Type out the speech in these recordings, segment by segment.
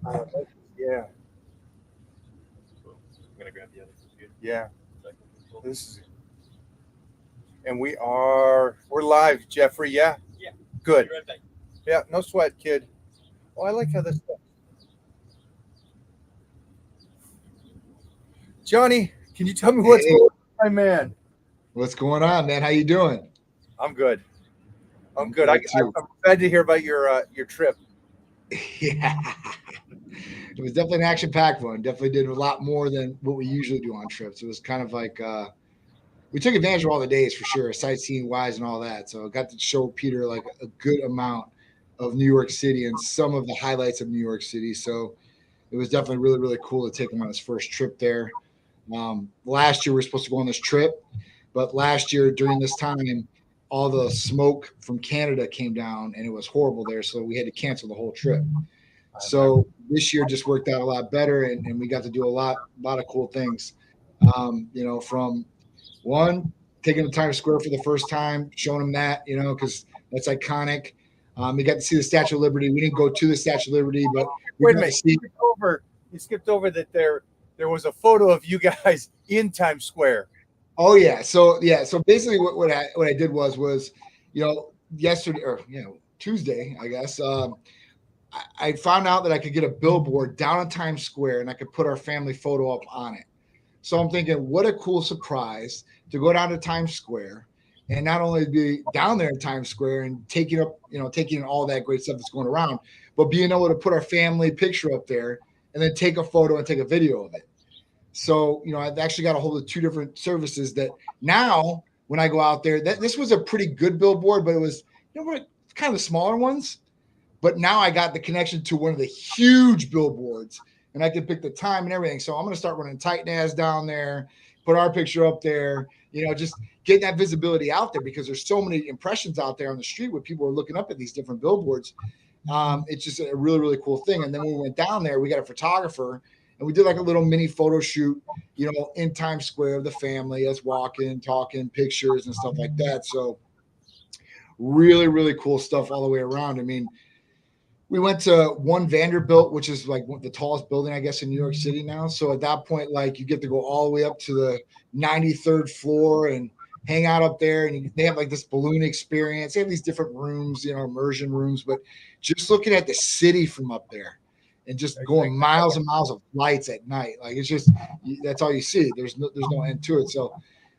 Yeah, So I'm gonna grab the other computer. yeah. So I can control. This is, and we're live, Jeffrey. Yeah, Yeah. good. Be right back. Yeah, no sweat, kid. Oh, I like how this. Johnny, can you tell me what's Hey, going on, my man? what's going on, man? How you doing? I'm good. I'm I'm good. good too. I'm glad to hear about your trip. Yeah, it was definitely an action-packed one. Definitely did a lot more than what we usually do on trips. It was kind of like we took advantage of all the days for sure, sightseeing wise and all that. So I got to show Peter like a good amount of New York City and some of the highlights of New York City. So it was definitely really, really cool to take him on his first trip there. Last year we were supposed to go on this trip, but last year during this time, all the smoke from Canada came down and it was horrible there. So we had to cancel the whole trip. I remember. So this year just worked out a lot better, and we got to do a lot of cool things. From one taking the Times Square for the first time, showing them that, because that's iconic. We got to see the Statue of Liberty. We didn't go to the Statue of Liberty, but we Wait a got to minute. see. You skipped over that there was a photo of you guys in Times Square. Oh yeah. So basically, what I did was yesterday or Tuesday, I guess. I found out that I could get a billboard down in Times Square and I could put our family photo up on it. So I'm thinking, what a cool surprise to go down to Times Square and not only be down there in Times Square and taking in all that great stuff that's going around, but being able to put our family picture up there and then take a photo and take a video of it. So, I've actually got a hold of two different services that now when I go out there, this was a pretty good billboard, but it was, kind of the smaller ones. But now I got the connection to one of the huge billboards and I can pick the time and everything. So I'm going to start running Titan ads down there, put our picture up there, just get that visibility out there because there's so many impressions out there on the street where people are looking up at these different billboards. It's just a really, really cool thing. And then when we went down there, we got a photographer and we did like a little mini photo shoot, in Times Square of the family, us walking, talking, pictures and stuff like that. So really, really cool stuff all the way around. I mean, we went to One Vanderbilt, which is like the tallest building, I guess, in New York City now. So at that point, like you get to go all the way up to the 93rd floor and hang out up there. And they have like this balloon experience. They have these different rooms, immersion rooms. But just looking at the city from up there and just going miles and miles of lights at night, like it's just that's all you see. There's no end to it. So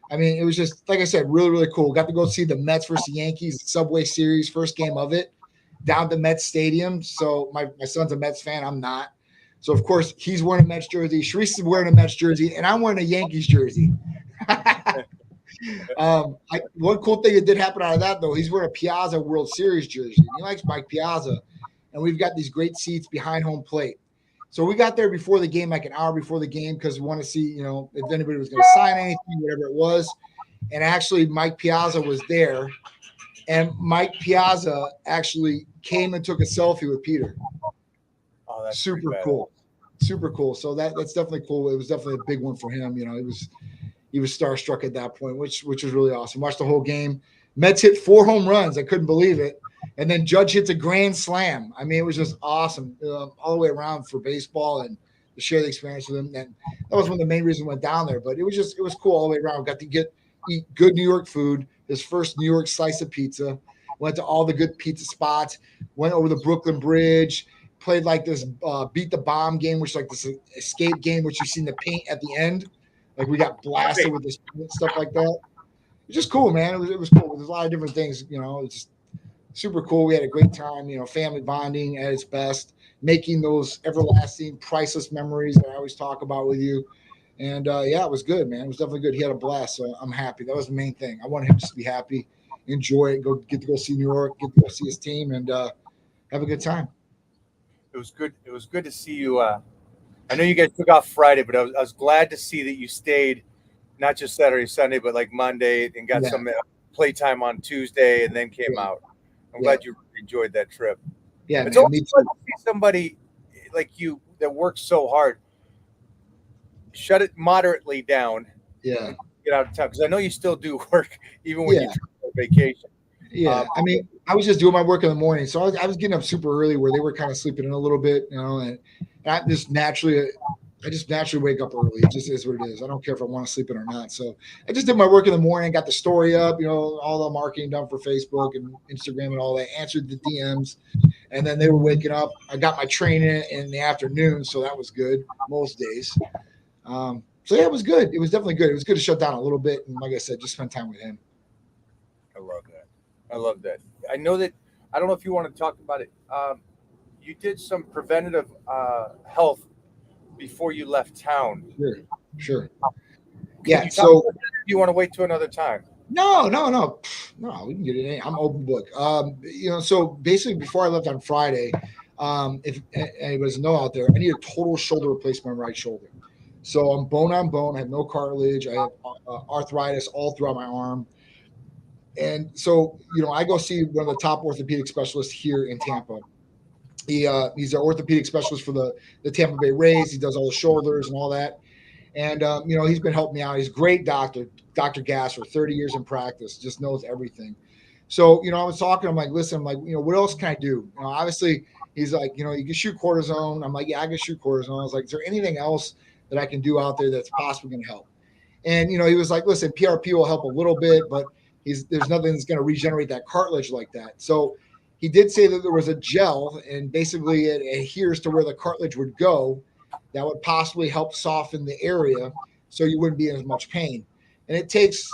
I mean, it was just like I said, really, really cool. Got to go see the Mets versus the Yankees Subway Series, first game of it down to Mets Stadium. So my son's a Mets fan. I'm not. So of course he's wearing a Mets jersey. Sharice is wearing a Mets jersey, and I'm wearing a Yankees jersey. One cool thing that did happen out of that though, he's wearing a Piazza World Series jersey. He likes Mike Piazza, and we've got these great seats behind home plate. So we got there before the game, like an hour before the game, because we want to see, if anybody was going to sign anything, whatever it was. And actually, Mike Piazza was there, and Mike Piazza actually came and took a selfie with Peter. Oh, that's Super cool. Super cool. So that's definitely cool. It was definitely a big one for him. He was starstruck at that point, which was really awesome. Watched the whole game. Mets hit 4 home runs. I couldn't believe it. And then Judge hits a grand slam. I mean, it was just awesome all the way around for baseball and to share the experience with him. And that was one of the main reasons we went down there. But it was cool all the way around. Got to eat good New York food. His first New York slice of pizza. Went to all the good pizza spots. Went over the Brooklyn Bridge. Played like this beat the bomb game, which is like this escape game, which you see in the paint at the end. Like we got blasted with this stuff like that. It's just cool, man. It was cool. There's a lot of different things, it's just super cool. We had a great time, family bonding at its best, making those everlasting, priceless memories that I always talk about with you. And yeah, it was good, man. It was definitely good. He had a blast, so I'm happy. That was the main thing. I wanted him just to be happy, enjoy it, get to go see New York, get to go see his team, and have a good time. It was good. It was good to see you. I know you guys took off Friday, but I was glad to see that you stayed not just Saturday, Sunday, but like Monday and got Yeah, some playtime on Tuesday and then came yeah, out. I'm yeah, glad you enjoyed that trip. yeah, It's man. always Me fun too. to see somebody like you that works so hard shut it moderately down Yeah, and get out of town because I know you still do work even when you yeah, travel on vacation. Yeah, I mean, I was just doing my work in the morning, so I was getting up super early where they were kind of sleeping in a little bit, and I just naturally wake up early. It just is what it is. I don't care if I want to sleep in or not. So I just did my work in the morning, got the story up, all the marketing done for Facebook and Instagram and all that, answered the DMs, and then they were waking up. I got my training in the afternoon, so that was good most days. So yeah, it was good. It was definitely good. It was good to shut down a little bit, and like I said, just spend time with him. I love that. I love that. I know that. I don't know if you want to talk about it. You did some preventative health before you left town. Sure. Can Yeah. you talk So about that, or do you want to wait till another time? no. No, we can get it in. I'm open book. So basically before I left on Friday, if anybody's know out there, I need a total shoulder replacement on my right shoulder. So I'm bone on bone. I have no cartilage. I have arthritis all throughout my arm. And so, I go see one of the top orthopedic specialists here in Tampa. He's an orthopedic specialist for the Tampa Bay Rays. He does all the shoulders and all that. And, he's been helping me out. He's a great doctor, Dr. Gasser, 30 years in practice, just knows everything. So, I was talking, I'm like, listen, I'm like, what else can I do? Obviously, he's like, you can shoot cortisone. I'm like, yeah, I can shoot cortisone. I was like, is there anything else that I can do out there that's possibly going to help? And, he was like, listen, PRP will help a little bit, but there's nothing that's going to regenerate that cartilage like that. So he did say that there was a gel, and basically it adheres to where the cartilage would go that would possibly help soften the area so you wouldn't be in as much pain. And it takes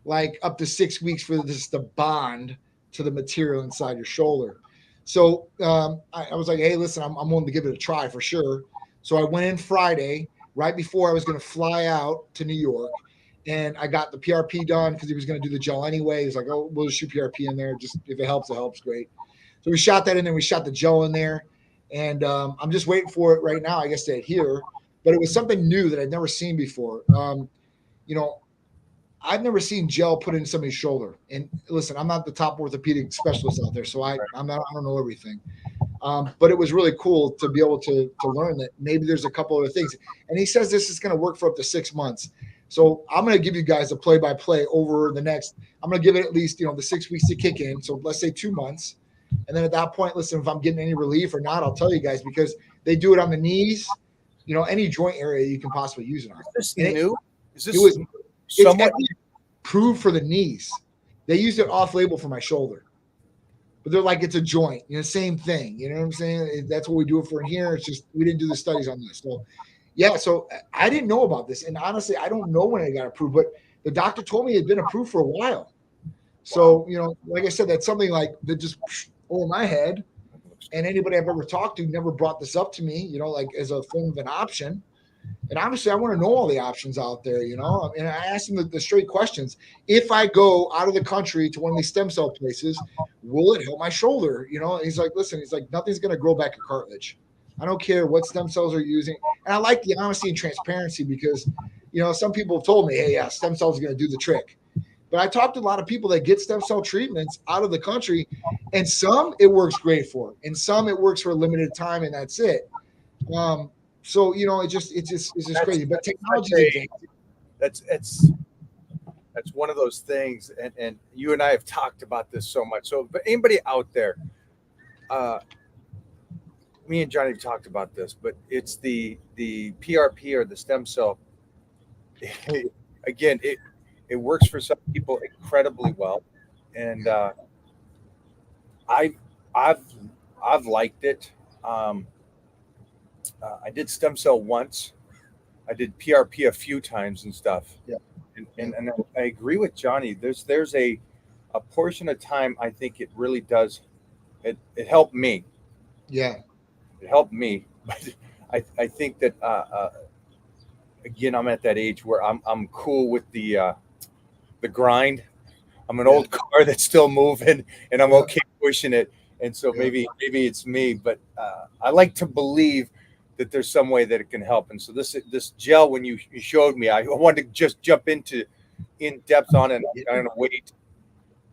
like up to 6 weeks for this to bond to the material inside your shoulder. So I was like, hey, listen, I'm willing to give it a try for sure. So I went in Friday, right before I was going to fly out to New York. And I got the PRP done because he was going to do the gel anyway. He's like, oh, we'll just shoot PRP in there. Just if it helps, great. So we shot that in there. We shot the gel in there. And I'm just waiting for it right now, I guess, to adhere. But it was something new that I'd never seen before. I've never seen gel put in somebody's shoulder. And listen, I'm not the top orthopedic specialist out there, so I don't know everything. But it was really cool to be able to learn that maybe there's a couple other things. And he says this is going to work for up to 6 months. So I'm going to give you guys a play-by-play over the next. I'm going to give it at least the 6 weeks to kick in. So let's say 2 months. And then at that point, listen, if I'm getting any relief or not, I'll tell you guys because they do it on the knees, any joint area you can possibly use it on. Is this new? Is this somewhat approved for the knees? They used it off-label for my shoulder, but they're like, it's a joint, same thing. You know what I'm saying? That's what we do it for in here. It's just we didn't do the studies on this. So, yeah, so I didn't know about this, and honestly, I don't know when it got approved, but the doctor told me it had been approved for a while. So, like I said, that's something like that just over my head. And anybody I've ever talked to never brought this up to me, like as a form of an option. And obviously, I want to know all the options out there, And I asked him the straight questions. If I go out of the country to one of these stem cell places, will it help my shoulder? And he's like, listen, nothing's going to grow back a cartilage. I don't care what stem cells are using. And I like the honesty and transparency because, some people have told me, hey, yeah, stem cells are going to do the trick. But I talked to a lot of people that get stem cell treatments out of the country, and some it works great for, and some it works for a limited time, and that's it. So it's just crazy. But technology, that's one of those things, and you and I have talked about this so much. So, but anybody out there, me and Johnny have talked about this, but it's the PRP or the stem cell. Again, it works for some people incredibly well, and I've liked it. I did stem cell once. I did PRP a few times and stuff. Yeah, and I agree with Johnny. There's a portion of time I think it really does. It helped me. Yeah, it helped me. But I think that again, I'm at that age where I'm cool with the grind. I'm an old car that's still moving, and I'm okay pushing it. And so maybe it's me, but I like to believe that there's some way that it can help. And so this gel, when you showed me, I wanted to just jump in depth on it. I'm going to wait,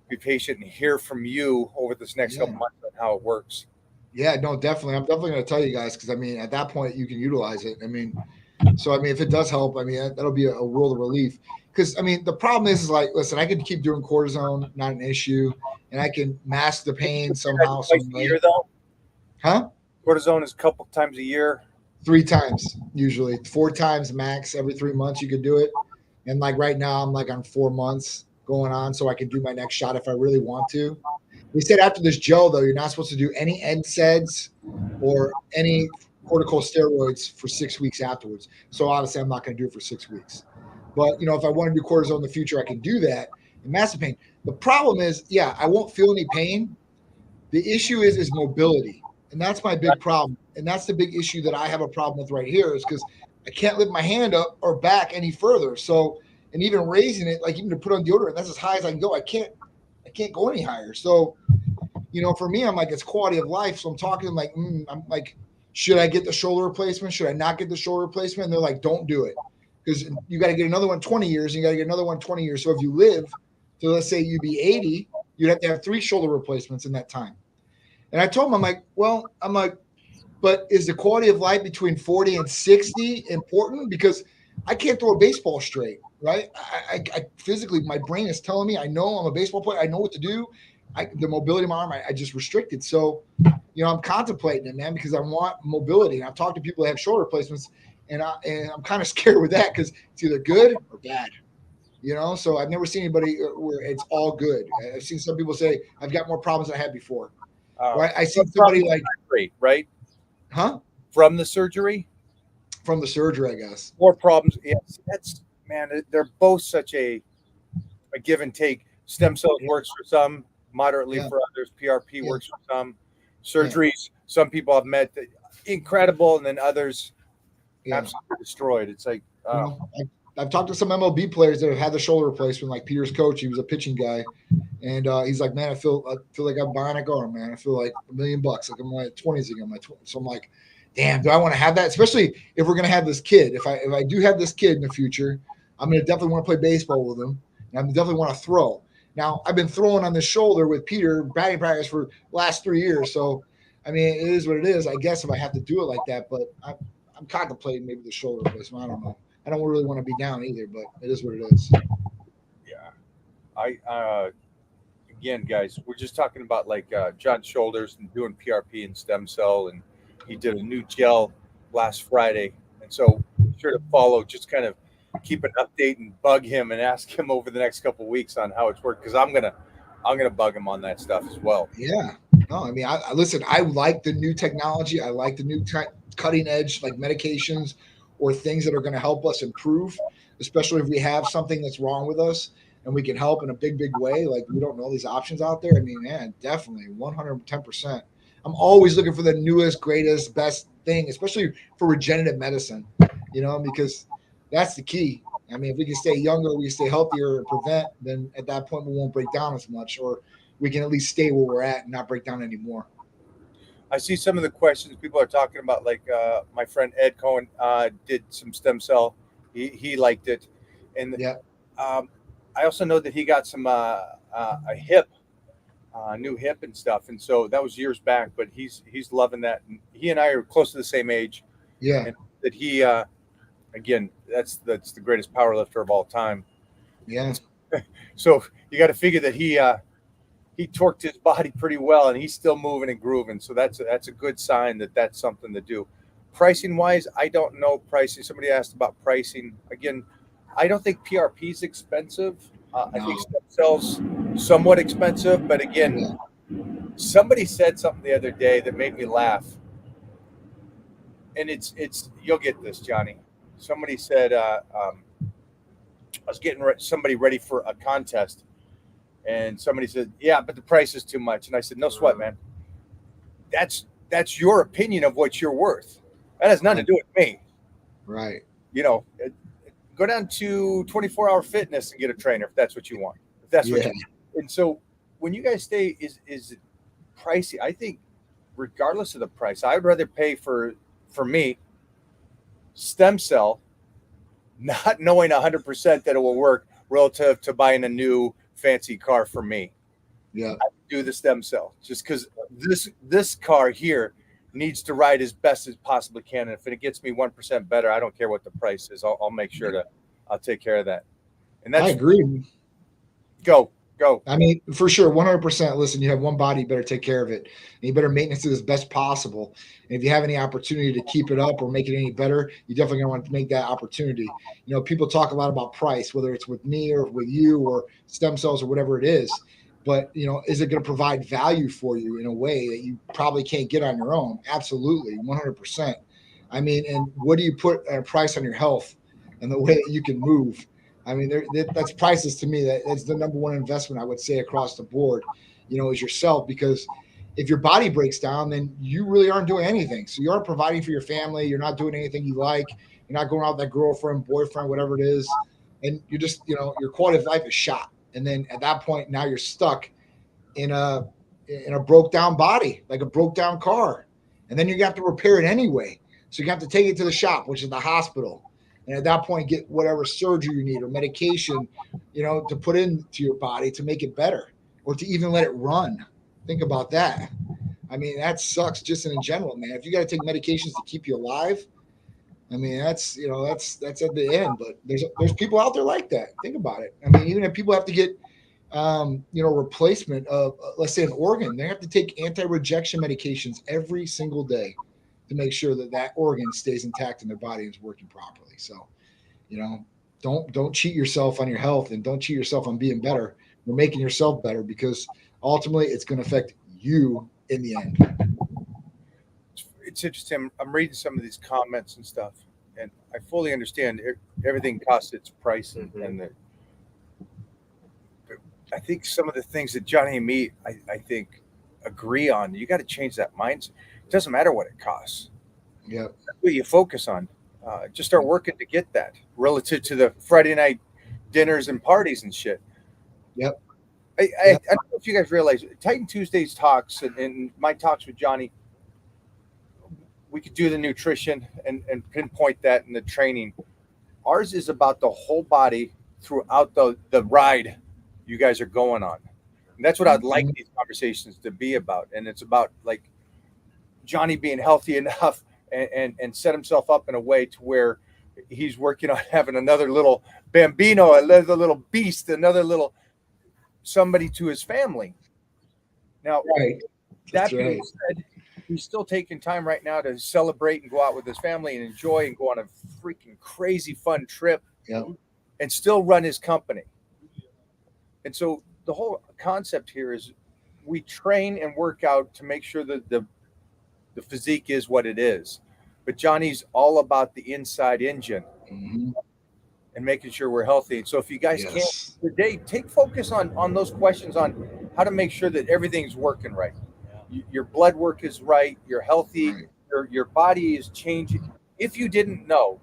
be patient, and hear from you over this next couple months on how it works. Yeah, no, definitely. I'm definitely going to tell you guys because at that point you can utilize it. If it does help, that'll be a world of relief. because I mean, the problem is like, listen, I can keep doing cortisone, not an issue, and I can mask the pain somehow, some Twice a way. year, though. Huh? Cortisone is a couple times a year. 3 times usually, 4 times max every 3 months. You could do it, and like right now, I'm like on 4 months going on, so I can do my next shot if I really want to. They said after this gel, though, you're not supposed to do any NSAIDs or any corticosteroids for 6 weeks afterwards. So obviously, I'm not going to do it for 6 weeks. But if I want to do cortisone in the future, I can do that. And massive pain. The problem is, yeah, I won't feel any pain. The issue is mobility, and that's my big problem. And that's the big issue that I have a problem with right here is because I can't lift my hand up or back any further. So, and even raising it, like even to put on deodorant, that's as high as I can go. I can't go any higher. So, for me, I'm like, it's quality of life. So I'm talking like, I'm like, should I get the shoulder replacement? Should I not get the shoulder replacement? And they're like, don't do it because you got to get another one 20 years and you got to get another one 20 years. So if you live to, let's say you be 80, you'd have to have 3 shoulder replacements in that time. And I told him, I'm like, but is the quality of life between 40 and 60 important? Because I can't throw a baseball straight, right? I physically, my brain is telling me, I know I'm a baseball player. I know what to do. The mobility of my arm, I just restricted. So, I'm contemplating it, man, because I want mobility. And I've talked to people that have shoulder replacements, and I'm kind of scared with that because it's either good or bad. So I've never seen anybody where it's all good. I've seen some people say, I've got more problems than I had before. Right? I see somebody like, right? Huh? From the surgery? From the surgery, I guess. More problems. Yes, they're both such a give and take. Stem cells works for some, moderately for others. PRP works for some. Surgeries, some people have met incredible, and then others absolutely destroyed. It's like I've talked to some MLB players that have had the shoulder replacement, like Peter's coach. He was a pitching guy, and he's like, man, I feel like I'm bionic arm, man. I feel like $1 million. Like I'm like 20s again. So I'm like, damn, do I want to have that? Especially if we're gonna have this kid. If I do have this kid in the future, I'm gonna definitely want to play baseball with him, and I definitely want to throw. Now I've been throwing on the shoulder with Peter batting practice for the last 3 years. So, I mean, it is what it is. I guess if I have to do it like that, but I'm contemplating maybe the shoulder replacement. I don't know. I don't really want to be down either, but it is what it is. Yeah. Again, guys, we're just talking about like John Shoulders and doing PRP and stem cell, and he did a new gel last Friday. And so be sure to follow, just kind of keep an update and bug him and ask him over the next couple of weeks on how it's worked. Cause I'm going to bug him on that stuff as well. Yeah. No, I mean, I listen, I like the new technology. I like the new cutting edge, like medications or things that are going to help us improve, especially if we have something that's wrong with us and we can help in a big, big way. Like we don't know these options out there. I mean, man, definitely 110%. I'm always looking for the newest, greatest, best thing, especially for regenerative medicine, because that's the key. I mean, if we can stay younger, we can stay healthier and prevent, then at that point we won't break down as much, or we can at least stay where we're at and not break down anymore. I see some of the questions people are talking about, like my friend Ed Cohen did some stem cell. He liked it. And I also know that he got some a hip, new hip and stuff. And so that was years back, but he's loving that. And he and I are close to the same age. Yeah. And that he, again, that's the greatest power lifter of all time. Yeah. So you got to figure that he torqued his body pretty well, and he's still moving and grooving. So that's a good sign that that's something to do. Pricing wise, I don't know pricing. Somebody asked about pricing. Again, I don't think PRP is expensive. I think stem cells somewhat expensive, but again, somebody said something the other day that made me laugh, and it's you'll get this, Johnny. Somebody said I was getting somebody ready for a contest. And somebody said, yeah, but the price is too much. And I said, no sweat, man. That's your opinion of what you're worth. That has nothing to do with me. Right. Go down to 24-hour fitness and get a trainer if that's what you want. If that's what you want. And so when you guys say is it pricey, I think regardless of the price, I would rather pay for me stem cell, not knowing 100% that it will work relative to buying a new fancy car for me. Yeah. I do the stem cell just because this car here needs to ride as best as possibly can. And if it gets me 1% better, I don't care what the price is. I'll make sure I'll take care of that. And I that's agree. go. I mean, for sure, 100%. Listen, you have one body, you better take care of it. And you better maintenance it as best possible. And if you have any opportunity to keep it up or make it any better, you definitely gonna want to make that opportunity. You know, people talk a lot about price, whether it's with me or with you or stem cells or whatever it is. But you know, is it going to provide value for you in a way that you probably can't get on your own? Absolutely, 100%. I mean, and what do you put a price on your health and the way that you can move? I mean, that's priceless to me. That's the number one investment I would say across the board, you know, is yourself. Because if your body breaks down, then you really aren't doing anything. So you aren't providing for your family. You're not doing anything you like. You're not going out with that girlfriend, boyfriend, whatever it is. And you're just, you know, your quality of life is shot. And then at that point, now you're stuck in a broke down body, like a broke down car. And then you have to repair it anyway. So you have to take it to the shop, which is the hospital. And at that point, get whatever surgery you need or medication, you know, to put into your body to make it better or to even let it run. Think about that. I mean, that sucks just in general, man. If you got to take medications to keep you alive, I mean, that's, you know, that's at the end. But there's people out there like that. Think about it. I mean, even if people have to get, you know, replacement of, let's say, an organ, they have to take anti-rejection medications every single day to make sure that that organ stays intact in their body and is working properly. So, you know, don't cheat yourself on your health and don't cheat yourself on being better. You're making yourself better because ultimately it's going to affect you in the end. It's interesting. I'm reading some of these comments and stuff, and I fully understand everything costs its price, and I think some of the things that Johnny and me, I think, agree on. You got to change that mindset. It doesn't matter what it costs. Yeah. That's what you focus on. Just start working to get that relative to the Friday night dinners and parties and shit. Yep. I don't know if you guys realize Titan Tuesdays talks and my talks with Johnny, we could do the nutrition and pinpoint that in the training. Ours is about the whole body throughout the ride you guys are going on. And that's what I'd like these conversations to be about. And it's about like Johnny being healthy enough and set himself up in a way to where he's working on having another little bambino, another little beast, another little somebody to his family. Now, Right. that being said, he's still taking time right now to celebrate and go out with his family and enjoy and go on a freaking crazy fun trip and still run his company. And so the whole concept here is we train and work out to make sure that the physique is what it is. But Johnny's all about the inside engine and making sure we're healthy. And so if you guys can't today, take focus on those questions on how to make sure that everything's working right. Your blood work is right. You're healthy. Your body is changing. If you didn't know,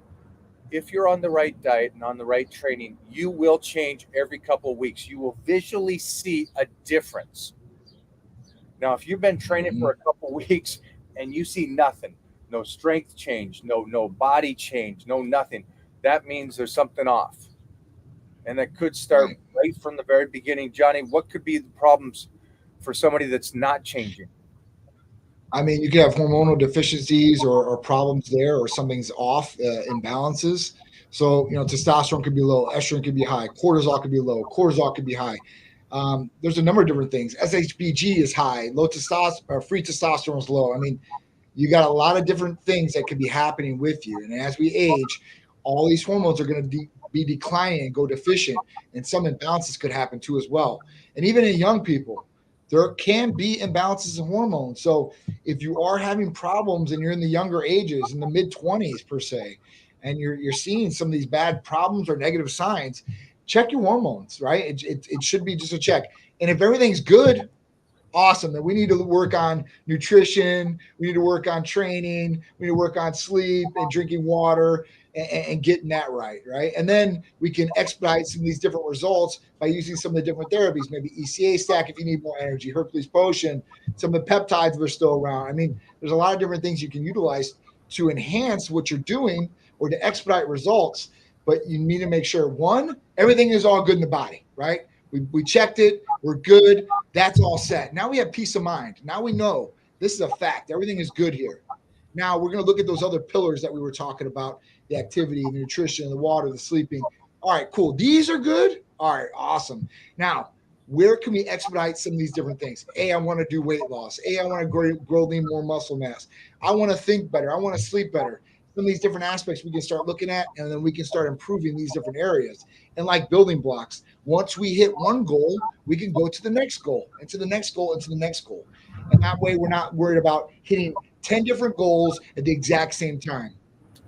if you're on the right diet and on the right training, you will change every couple of weeks. You will visually see a difference. Now, if you've been training for a couple of weeks and you see nothing, no strength change, no body change, no nothing, that means there's something off. And that could start right from the very beginning. Johnny, what could be the problems for somebody that's not changing? I mean, you could have hormonal deficiencies or problems there, or something's off, imbalances. So, you know, testosterone could be low, estrogen could be high, cortisol could be low, cortisol could be high. There's a number of different things. SHBG is high, low testosterone, or free testosterone is low. I mean, you got a lot of different things that could be happening with you. And as we age, all these hormones are going to be declining and go deficient, and some imbalances could happen too as well. And even in young people, there can be imbalances in hormones. So if you are having problems and you're in the younger ages, in the mid-20s per se, and you're seeing some of these bad problems or negative signs, check your hormones, right? It should be just a check. And if everything's good, awesome. Then we need to work on nutrition. We need to work on training. We need to work on sleep and drinking water and getting that right. And then we can expedite some of these different results by using some of the different therapies, maybe ECA stack if you need more energy, Hercules potion, some of the peptides that are still around. I mean, there's a lot of different things you can utilize to enhance what you're doing or to expedite results. But you need to make sure, one, everything is all good in the body, right? We checked it. We're good. That's all set. Now we have peace of mind. Now we know this is a fact. Everything is good here. Now we're going to look at those other pillars that we were talking about, the activity, the nutrition, the water, the sleeping. All right, cool. These are good. All right, awesome. Now, where can we expedite some of these different things? I want to do weight loss. I want to grow lean more muscle mass. I want to think better. I want to sleep better. Some of these different aspects we can start looking at, and then we can start improving these different areas. And like building blocks, once we hit one goal, we can go to the next goal, and to the next goal, and to the next goal. And that way, we're not worried about hitting 10 different goals at the exact same time.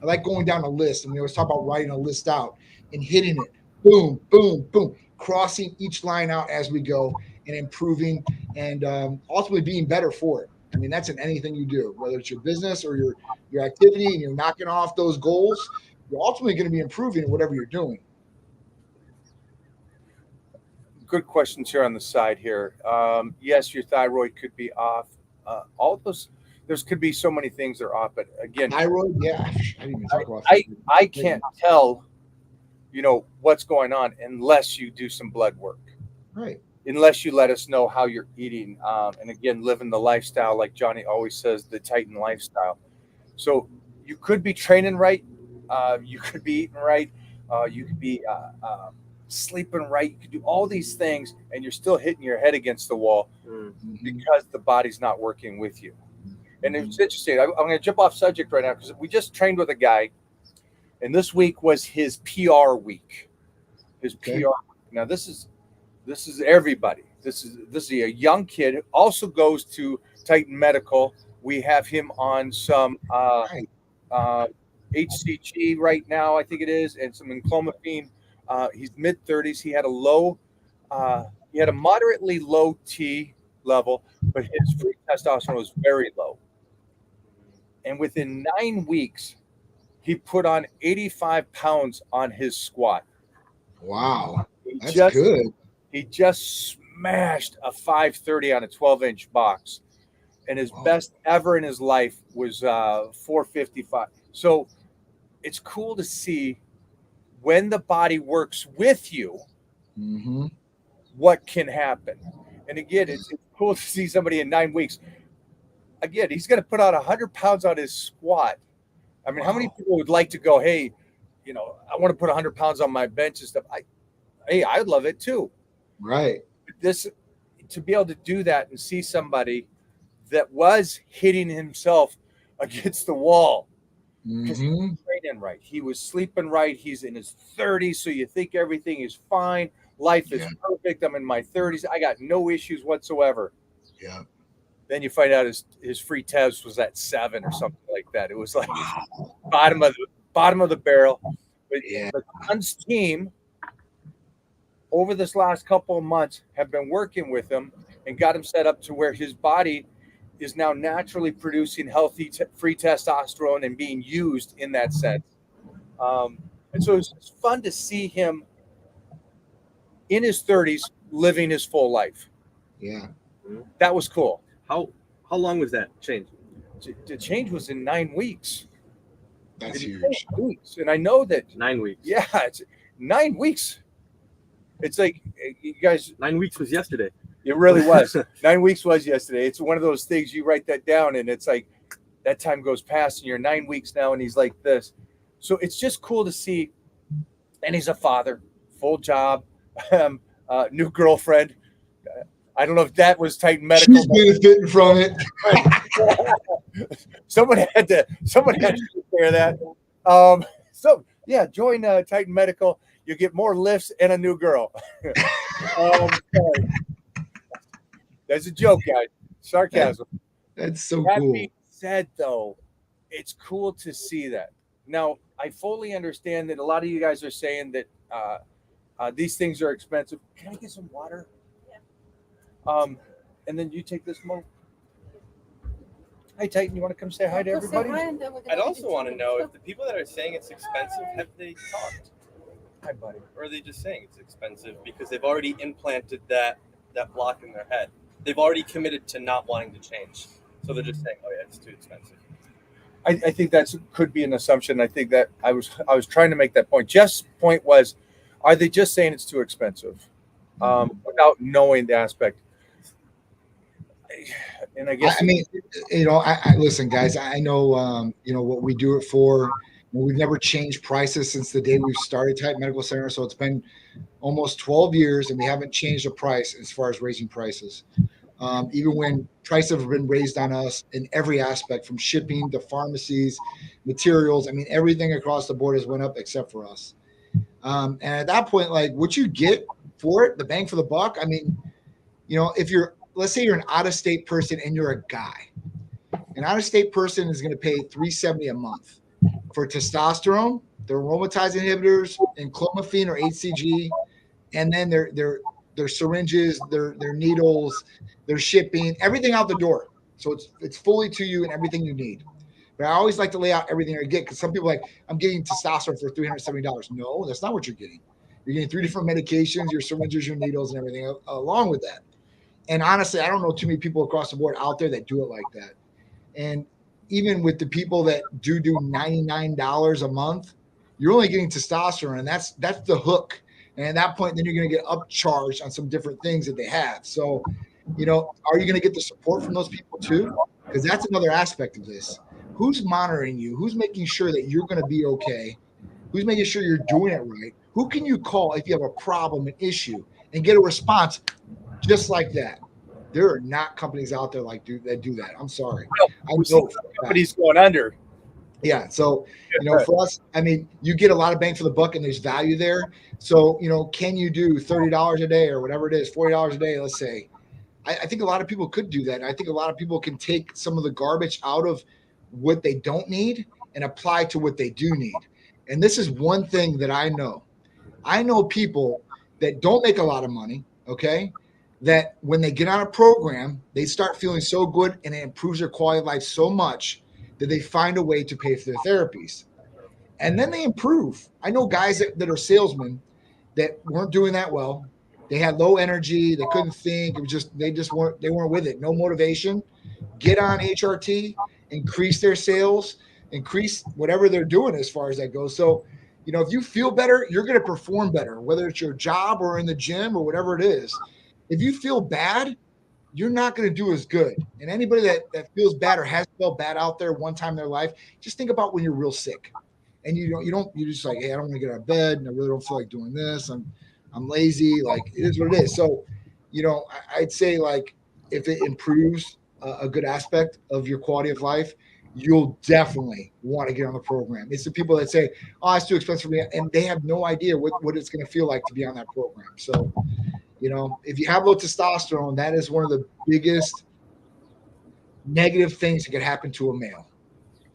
I like going down a list, and we always talk about writing a list out and hitting it. Boom, boom, boom. Crossing each line out as we go and improving and ultimately being better for it. I mean, that's in anything you do, whether it's your business or your activity, and you're knocking off those goals, you're ultimately going to be improving in whatever you're doing. Good questions here on the side here. Yes, your thyroid could be off. All of those, there's could be so many things that are off. But again, Thyroid, yeah, I didn't even talk about I can't tell, what's going on unless you do some blood work. Right. Unless you let us know how you're eating. And again, living the lifestyle, like Johnny always says, the Titan lifestyle. So you could be training right. You could be eating right. You could be sleeping right. You could do all these things, and you're still hitting your head against the wall because the body's not working with you. And it's interesting. I'm going to jump off subject right now because we just trained with a guy, and this week was his PR week. His PR. Now this is everybody. This is a young kid who also goes to Titan Medical. We have him on some HCG right now, I think it is, and some enclomiphene. He's mid-30s. He had a moderately low T level, but his free testosterone was very low. And within 9 weeks, he put on 85 pounds on his squat. Wow, that's good. He just smashed a 530 on a 12-inch box. And his best ever in his life was 455. So it's cool to see when the body works with you, what can happen. And again, it's cool to see somebody in 9 weeks. Again, he's going to put on 100 pounds on his squat. I mean, how many people would like to go, hey, I want to put 100 pounds on my bench and stuff. I'd love it too. Right. To be able to do that and see somebody that was hitting himself against the wall because he was training right. He was sleeping right. He's in his 30s, so you think everything is fine. Life is perfect. I'm in my 30s. I got no issues whatsoever. Yeah. Then you find out his free test was at 7 or something like that. It was like bottom of the barrel. But the Guns team over this last couple of months have been working with him and got him set up to where his body is now naturally producing healthy free testosterone and being used in that sense. And so it's fun to see him in his 30s living his full life. Yeah. That was cool. How long was that change? The change was in 9 weeks. That's huge. 9 weeks. And I know that 9 weeks. Yeah, it's 9 weeks. It's like you guys. 9 weeks was yesterday. It really was. 9 weeks was yesterday. It's one of those things you write that down, and it's like that time goes past, and you're 9 weeks now, and he's like this. So it's just cool to see. And he's a father, full job, new girlfriend. I don't know if that was Titan Medical. She's benefiting from it. Someone had to share that. So yeah, join Titan Medical. You get more lifts and a new girl. That's a joke, guys. Sarcasm. That's so that cool. Being said, though, it's cool to see that. Now, I fully understand that a lot of you guys are saying that these things are expensive. Can I get some water? Yeah. And then you take this Mo. Hey, Titan, you want to come say hi to everybody? I'd also want to know if the people that are saying it's expensive, have they talked? Hi, buddy. Or are they just saying it's expensive because they've already implanted that block in their head? They've already committed to not wanting to change. So they're just saying, oh, yeah, it's too expensive. I think that could be an assumption. I think that I was trying to make that point. Jeff's point was, are they just saying it's too expensive without knowing the aspect? And I guess I mean, I listen, guys. I know, what we do it for. We've never changed prices since the day we've started Type Medical Center. So it's been almost 12 years and we haven't changed the price as far as raising prices. Even when prices have been raised on us in every aspect, from shipping to pharmacies, materials. I mean, everything across the board has went up except for us. And at that point, like what you get for it, the bang for the buck. I mean, if let's say you're an out-of-state person and you're a guy, an out-of-state person is going to pay $370 a month for testosterone, their aromatase inhibitors, and clomiphene or HCG, and then their syringes, their needles, their shipping, everything out the door. So it's fully to you and everything you need. But I always like to lay out everything I get because some people are like, I'm getting testosterone for $370. No, that's not what you're getting. You're getting 3 different medications, your syringes, your needles, and everything along with that. And honestly, I don't know too many people across the board out there that do it like that. And even with the people that do $99 a month, you're only getting testosterone, and that's the hook. And at that point, then you're going to get upcharged on some different things that they have. So, are you going to get the support from those people too? Because that's another aspect of this. Who's monitoring you? Who's making sure that you're going to be okay? Who's making sure you're doing it right? Who can you call if you have a problem, an issue, and get a response just like that? There are not companies out there that do that. I'm sorry. I know companies going under. Yeah. So, for us, I mean, you get a lot of bang for the buck and there's value there. So, can you do $30 a day or whatever it is, $40 a day, let's say? I think a lot of people could do that. And I think a lot of people can take some of the garbage out of what they don't need and apply to what they do need. And this is one thing that I know. I know people that don't make a lot of money, okay, that when they get on a program, they start feeling so good and it improves their quality of life so much that they find a way to pay for their therapies. And then they improve. I know guys that are salesmen that weren't doing that well. They had low energy. They couldn't think. It was just, they weren't with it. No motivation. Get on HRT, increase their sales, increase whatever they're doing as far as that goes. So, if you feel better, you're going to perform better, whether it's your job or in the gym or whatever it is. If you feel bad, you're not going to do as good. And anybody that feels bad or has felt bad out there one time in their life, just think about when you're real sick and you're just like, hey, I don't want to get out of bed and I really don't feel like doing this. I'm lazy. Like, it is what it is. So, I'd say like if it improves a good aspect of your quality of life, you'll definitely want to get on the program. It's the people that say, oh, it's too expensive for me. And they have no idea what it's going to feel like to be on that program. So, if you have low testosterone, that is one of the biggest negative things that could happen to a male.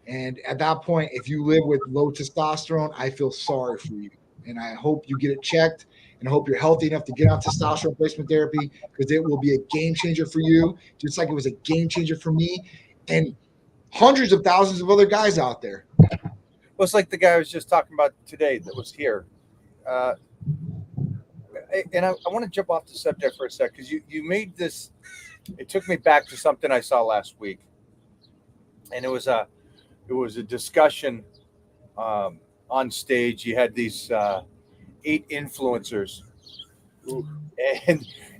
And at that point, if you live with low testosterone, I feel sorry for you. And I hope you get it checked and I hope you're healthy enough to get on testosterone replacement therapy because it will be a game changer for you, just like it was a game changer for me and hundreds of thousands of other guys out there. Well, it's like the guy I was just talking about today that was here. And I want to jump off the subject for a sec because you made this. It took me back to something I saw last week, and it was a discussion on stage. You had these 8 influencers,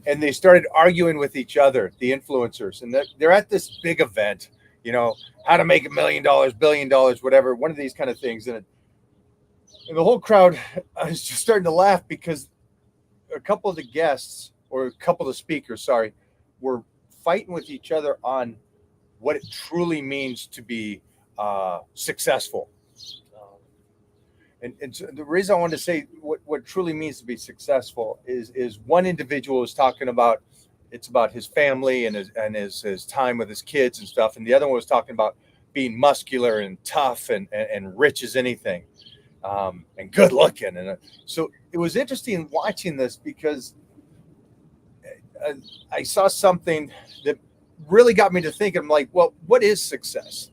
and they started arguing with each other, the influencers, and they're at this big event, how to make $1 million, $1 billion, whatever, one of these kind of things, and the whole crowd is just starting to laugh because a couple of the guests or a couple of speakers, were fighting with each other on what it truly means to be successful. And so the reason I wanted to say what truly means to be successful is one individual is talking about it's about his family and his time with his kids and stuff, and the other one was talking about being muscular and tough and rich as anything. And good looking. And so it was interesting watching this because I saw something that really got me to thinking. I'm like, well, what is success?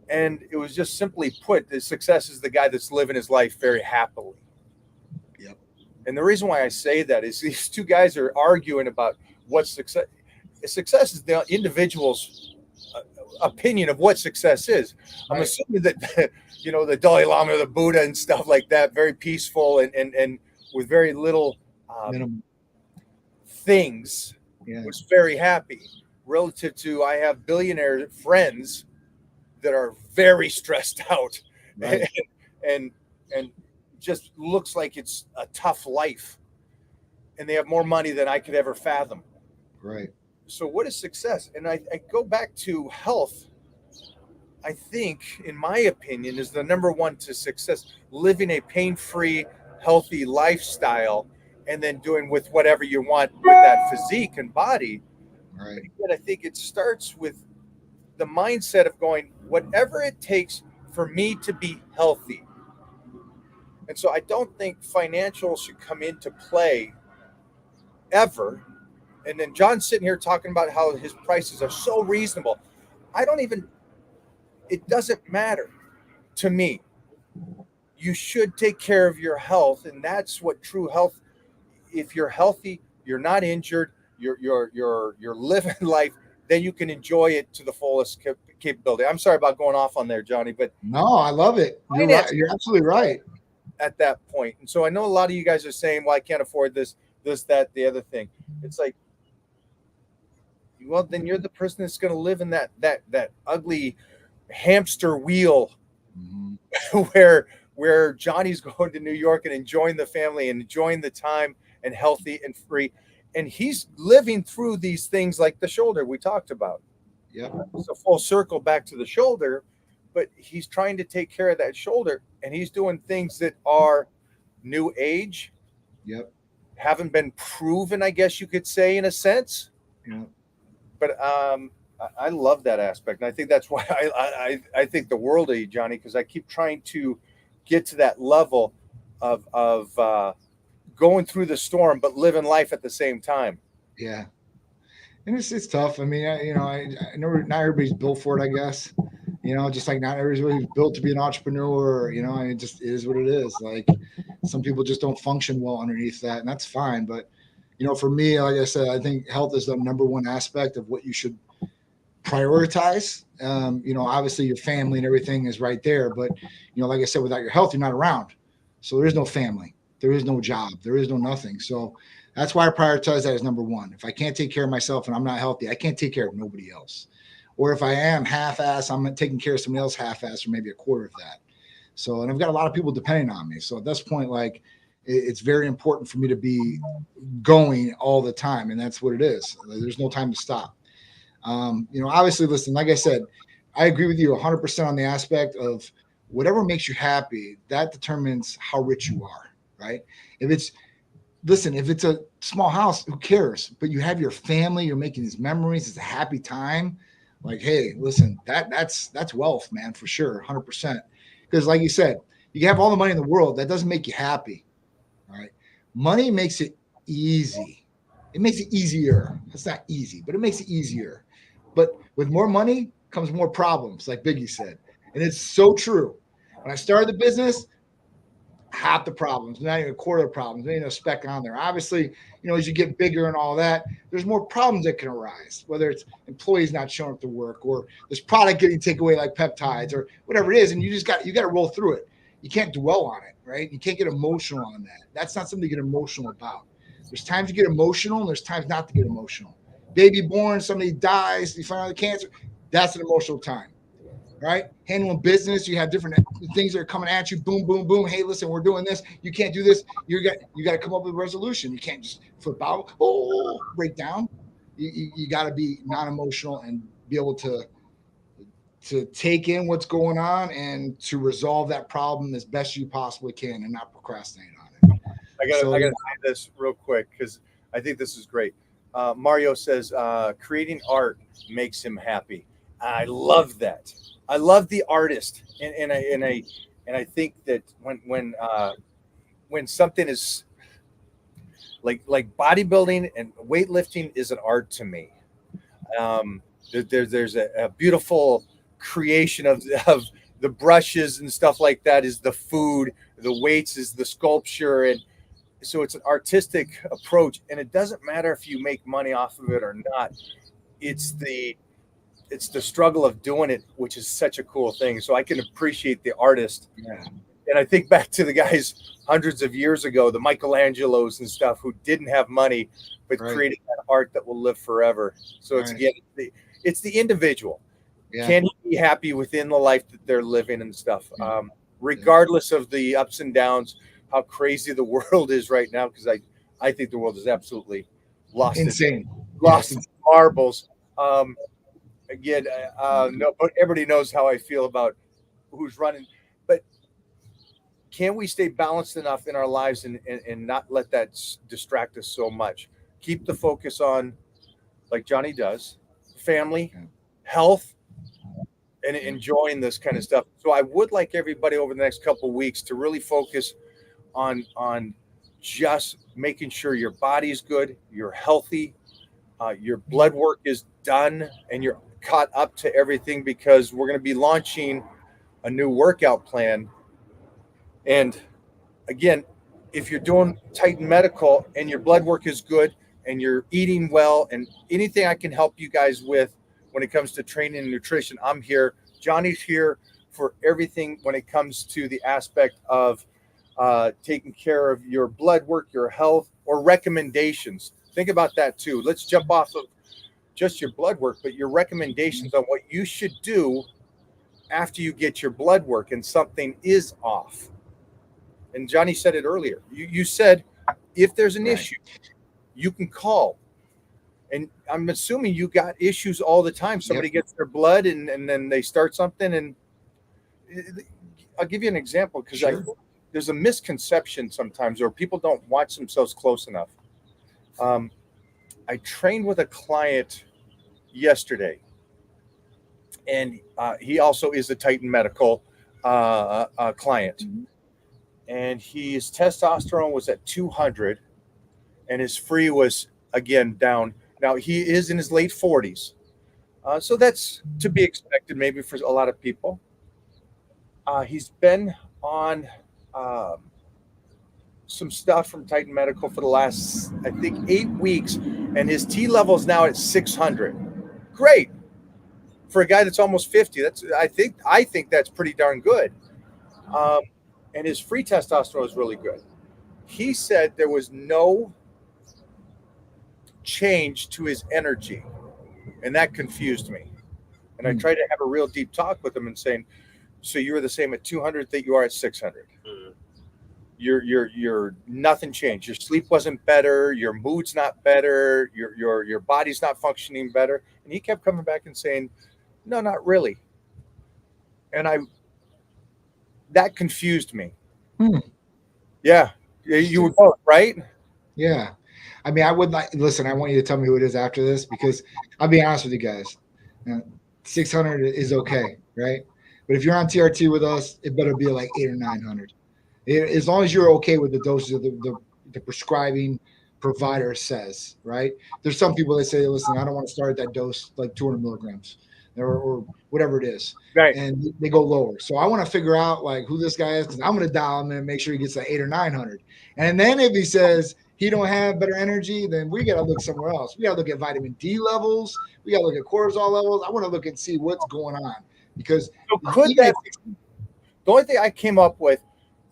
And it was just simply put, the success is the guy that's living his life very happily. Yep. And the reason why I say that is these two guys are arguing about what success. Success is the individual's opinion of what success is. I'm assuming that the Dalai Lama, the Buddha, and stuff like that, very peaceful and with very little things, was very happy. Relative to, I have billionaire friends that are very stressed out Right. and just looks like it's a tough life, and they have more money than I could ever fathom. Right. So what is success? And I go back to health. I think, in my opinion, is the number one to success: living a pain-free, healthy lifestyle, and then doing with whatever you want with that physique and body. Right. But I think it starts with the mindset of going, whatever it takes for me to be healthy. And so I don't think financial should come into play ever. And then John's sitting here talking about how his prices are so reasonable. I don't even, it doesn't matter to me. You should take care of your health, and that's what true health. If you're healthy, you're not injured, you're living life, then you can enjoy it to the fullest capability. I'm sorry about going off on there, Johnny, but No, I love it. You're right. You're absolutely right. at that point. And so I know a lot of you guys are saying, well, I can't afford this, that, the other thing. It's like, well, then you're the person that's going to live in that ugly hamster wheel where Johnny's going to New York and enjoying the family and enjoying the time and healthy and free. And he's living through these things like the shoulder we talked about. Yep. It's a full circle back to the shoulder, but he's trying to take care of that shoulder, and he's doing things that are new age. Yep. Haven't been proven, I guess you could say, in a sense. Yeah. But I love that aspect, and I think that's why I think the world of you, Johnny, because I keep trying to get to that level of going through the storm but living life at the same time. Yeah. And it's tough. I mean, I know not everybody's built for it, I guess. Just like not everybody's built to be an entrepreneur. It just is what it is. Like some people just don't function well underneath that, and that's fine. But for me, like I said, I think health is the number one aspect of what you should prioritize. Obviously your family and everything is right there, but like I said, without your health, you're not around. So there is no family, there is no job, there is no nothing. So that's why I prioritize that as number one. If I can't take care of myself and I'm not healthy, I can't take care of nobody else. Or if I am half-ass, I'm taking care of somebody else half-ass or maybe a quarter of that. So, and I've got a lot of people depending on me. So at this point, like it's very important for me to be going all the time. And that's what it is. There's no time to stop. Obviously, listen, like I said, I agree with you 100% on the aspect of whatever makes you happy, that determines how rich you are, right? If it's a small house, who cares? But you have your family, you're making these memories, it's a happy time. Like, hey, listen, that's wealth, man, for sure, 100%. Because like you said, you can have all the money in the world, that doesn't make you happy, right? Money makes it easy. It makes it easier. It's not easy, but it makes it easier. But with more money comes more problems, like Biggie said. And it's so true. When I started the business, half the problems, not even a quarter of the problems, not even a speck on there. Obviously, as you get bigger and all that, there's more problems that can arise, whether it's employees not showing up to work or this product getting taken away like peptides or whatever it is. And you got to roll through it. You can't dwell on it, right? You can't get emotional on that. That's not something to get emotional about. There's times you get emotional and there's times not to get emotional. Baby born, somebody dies, you find out the cancer. That's an emotional time, right? Handling business, you have different things that are coming at you. Boom, boom, boom. Hey, listen, we're doing this. You can't do this. You got to come up with a resolution. You can't just flip out, break down. You got to be non-emotional and be able to take in what's going on and to resolve that problem as best you possibly can and not procrastinate on it. I gotta say this real quick because I think this is great. Mario says creating art makes him happy. I love that. I love the artist, and I think that when something is like bodybuilding and weightlifting is an art to me. There's a beautiful creation of the brushes and stuff like that is the food, the weights is the sculpture, and so it's an artistic approach, and it doesn't matter if you make money off of it or not. It's the struggle of doing it, which is such a cool thing. So I can appreciate the artist. Yeah. And I think back to the guys hundreds of years ago, the Michelangelos and stuff, who didn't have money, but created that art that will live forever. So it's again, it's the individual. Yeah. Can he be happy within the life that they're living and stuff? regardless of the ups and downs, how crazy the world is right now. Because I think the world is absolutely lost Insane. lost Yes. marbles. Again, no, but everybody knows how I feel about who's running. But can we stay balanced enough in our lives and not let that distract us so much? Keep the focus on, like Johnny does, family, health, and enjoying this kind of stuff. So I would like everybody over the next couple of weeks to really focus on just making sure your body's good, you're healthy, your blood work is done, and you're caught up to everything, because we're going to be launching a new workout plan. And again, if you're doing Titan Medical and your blood work is good and you're eating well, and anything I can help you guys with when it comes to training and nutrition, I'm here. Johnny's here for everything when it comes to the aspect of taking care of your blood work, your health, or recommendations. Think about that too. Let's jump off of just your blood work, but your recommendations on what you should do after you get your blood work and something is off. And Johnny said it earlier. You said if there's an issue, you can call. And I'm assuming you got issues all the time. Somebody gets their blood and then they start something. And I'll give you an example, because there's a misconception sometimes, or people don't watch themselves close enough. I trained with a client yesterday, and he also is a Titan Medical client. Mm-hmm. And his testosterone was at 200, and his free was, again, down. Now, he is in his late 40s. So that's to be expected maybe for a lot of people. He's been on some stuff from Titan Medical for the last, I think, 8 weeks, and his T level is now at 600. Great. For a guy that's almost 50, I think that's pretty darn good. And his free testosterone is really good. He said there was no change to his energy, and that confused me. And I tried to have a real deep talk with him and saying, so you were the same at 200 that you are at 600. You're nothing changed. Your sleep wasn't better. Your mood's not better. Your body's not functioning better. And he kept coming back and saying, no, not really. And that confused me. Yeah. You were both, right? Yeah. I mean, I would like, listen, I want you to tell me who it is after this, because I'll be honest with you guys. 600 is okay, right? But if you're on TRT with us, it better be like 800 or 900. As long as you're okay with the doses of the prescribing provider says, right? There's some people that say, listen, I don't want to start at that dose, like 200 milligrams or whatever it is. Right. And they go lower. So I want to figure out like who this guy is, because I'm going to dial him and make sure he gets to 800 or 900. And then if he says he don't have better energy, then we got to look somewhere else. We got to look at vitamin D levels. We got to look at cortisol levels. I want to look and see what's going on, because the only thing I came up with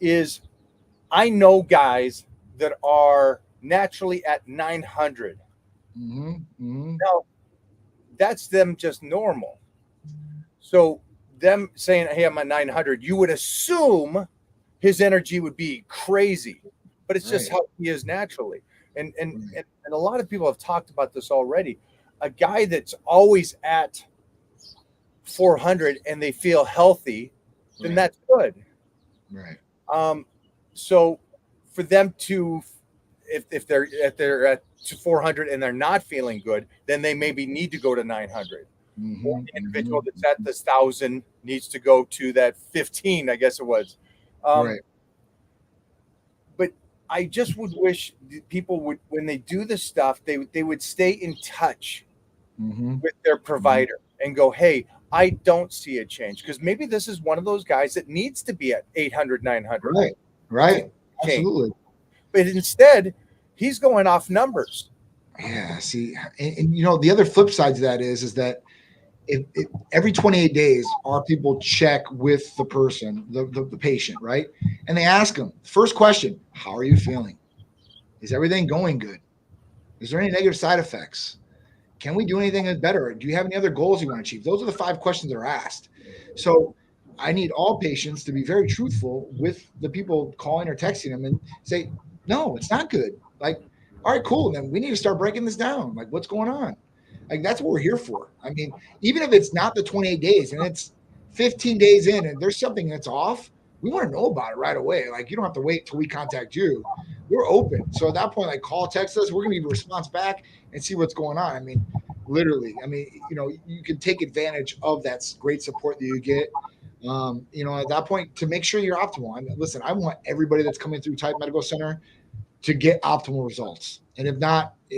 is I know guys that are naturally at 900. Now, that's them just normal. So them saying, hey, I'm at 900, you would assume his energy would be crazy, but it's just how he is naturally. And a lot of people have talked about this already. A guy that's always at 400 and they feel healthy, then that's good. Right. So for them to, if they're at 400 and they're not feeling good, then they maybe need to go to 900. Or the individual that's at this 1,000 needs to go to that 15, I guess it was. But I just would wish people would, when they do this stuff, they would stay in touch with their provider and go, hey, I don't see a change, because maybe this is one of those guys that needs to be at 800, 900. Right. Absolutely. But instead, he's going off numbers. Yeah. See, and you know, the other flip side to that is that if every 28 days, our people check with the person, the patient, right? And they ask them, first question, how are you feeling? Is everything going good? Is there any negative side effects? Can we do anything better? Do you have any other goals you want to achieve? Those are the 5 questions that are asked. So I need all patients to be very truthful with the people calling or texting them and say, no, it's not good. Like, all right, cool. Then we need to start breaking this down. Like, what's going on? Like, that's what we're here for. I mean, even if it's not the 28 days and it's 15 days in and there's something that's off, we want to know about it right away. Like, you don't have to wait till we contact you. We're open. So at that point, like, call, text us. We're going to give a response back and see what's going on. I mean, literally, I mean, you know, you can take advantage of that great support that you get. You know, at that point, to make sure you're optimal. I mean, listen, I want everybody that's coming through Type Medical Center to get optimal results. And if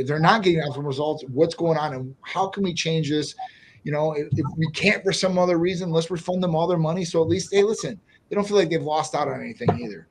they're not getting optimal results, what's going on and how can we change this? You know, if we can't for some other reason, let's refund them all their money. So at least, hey, listen, they don't feel like they've lost out on anything either.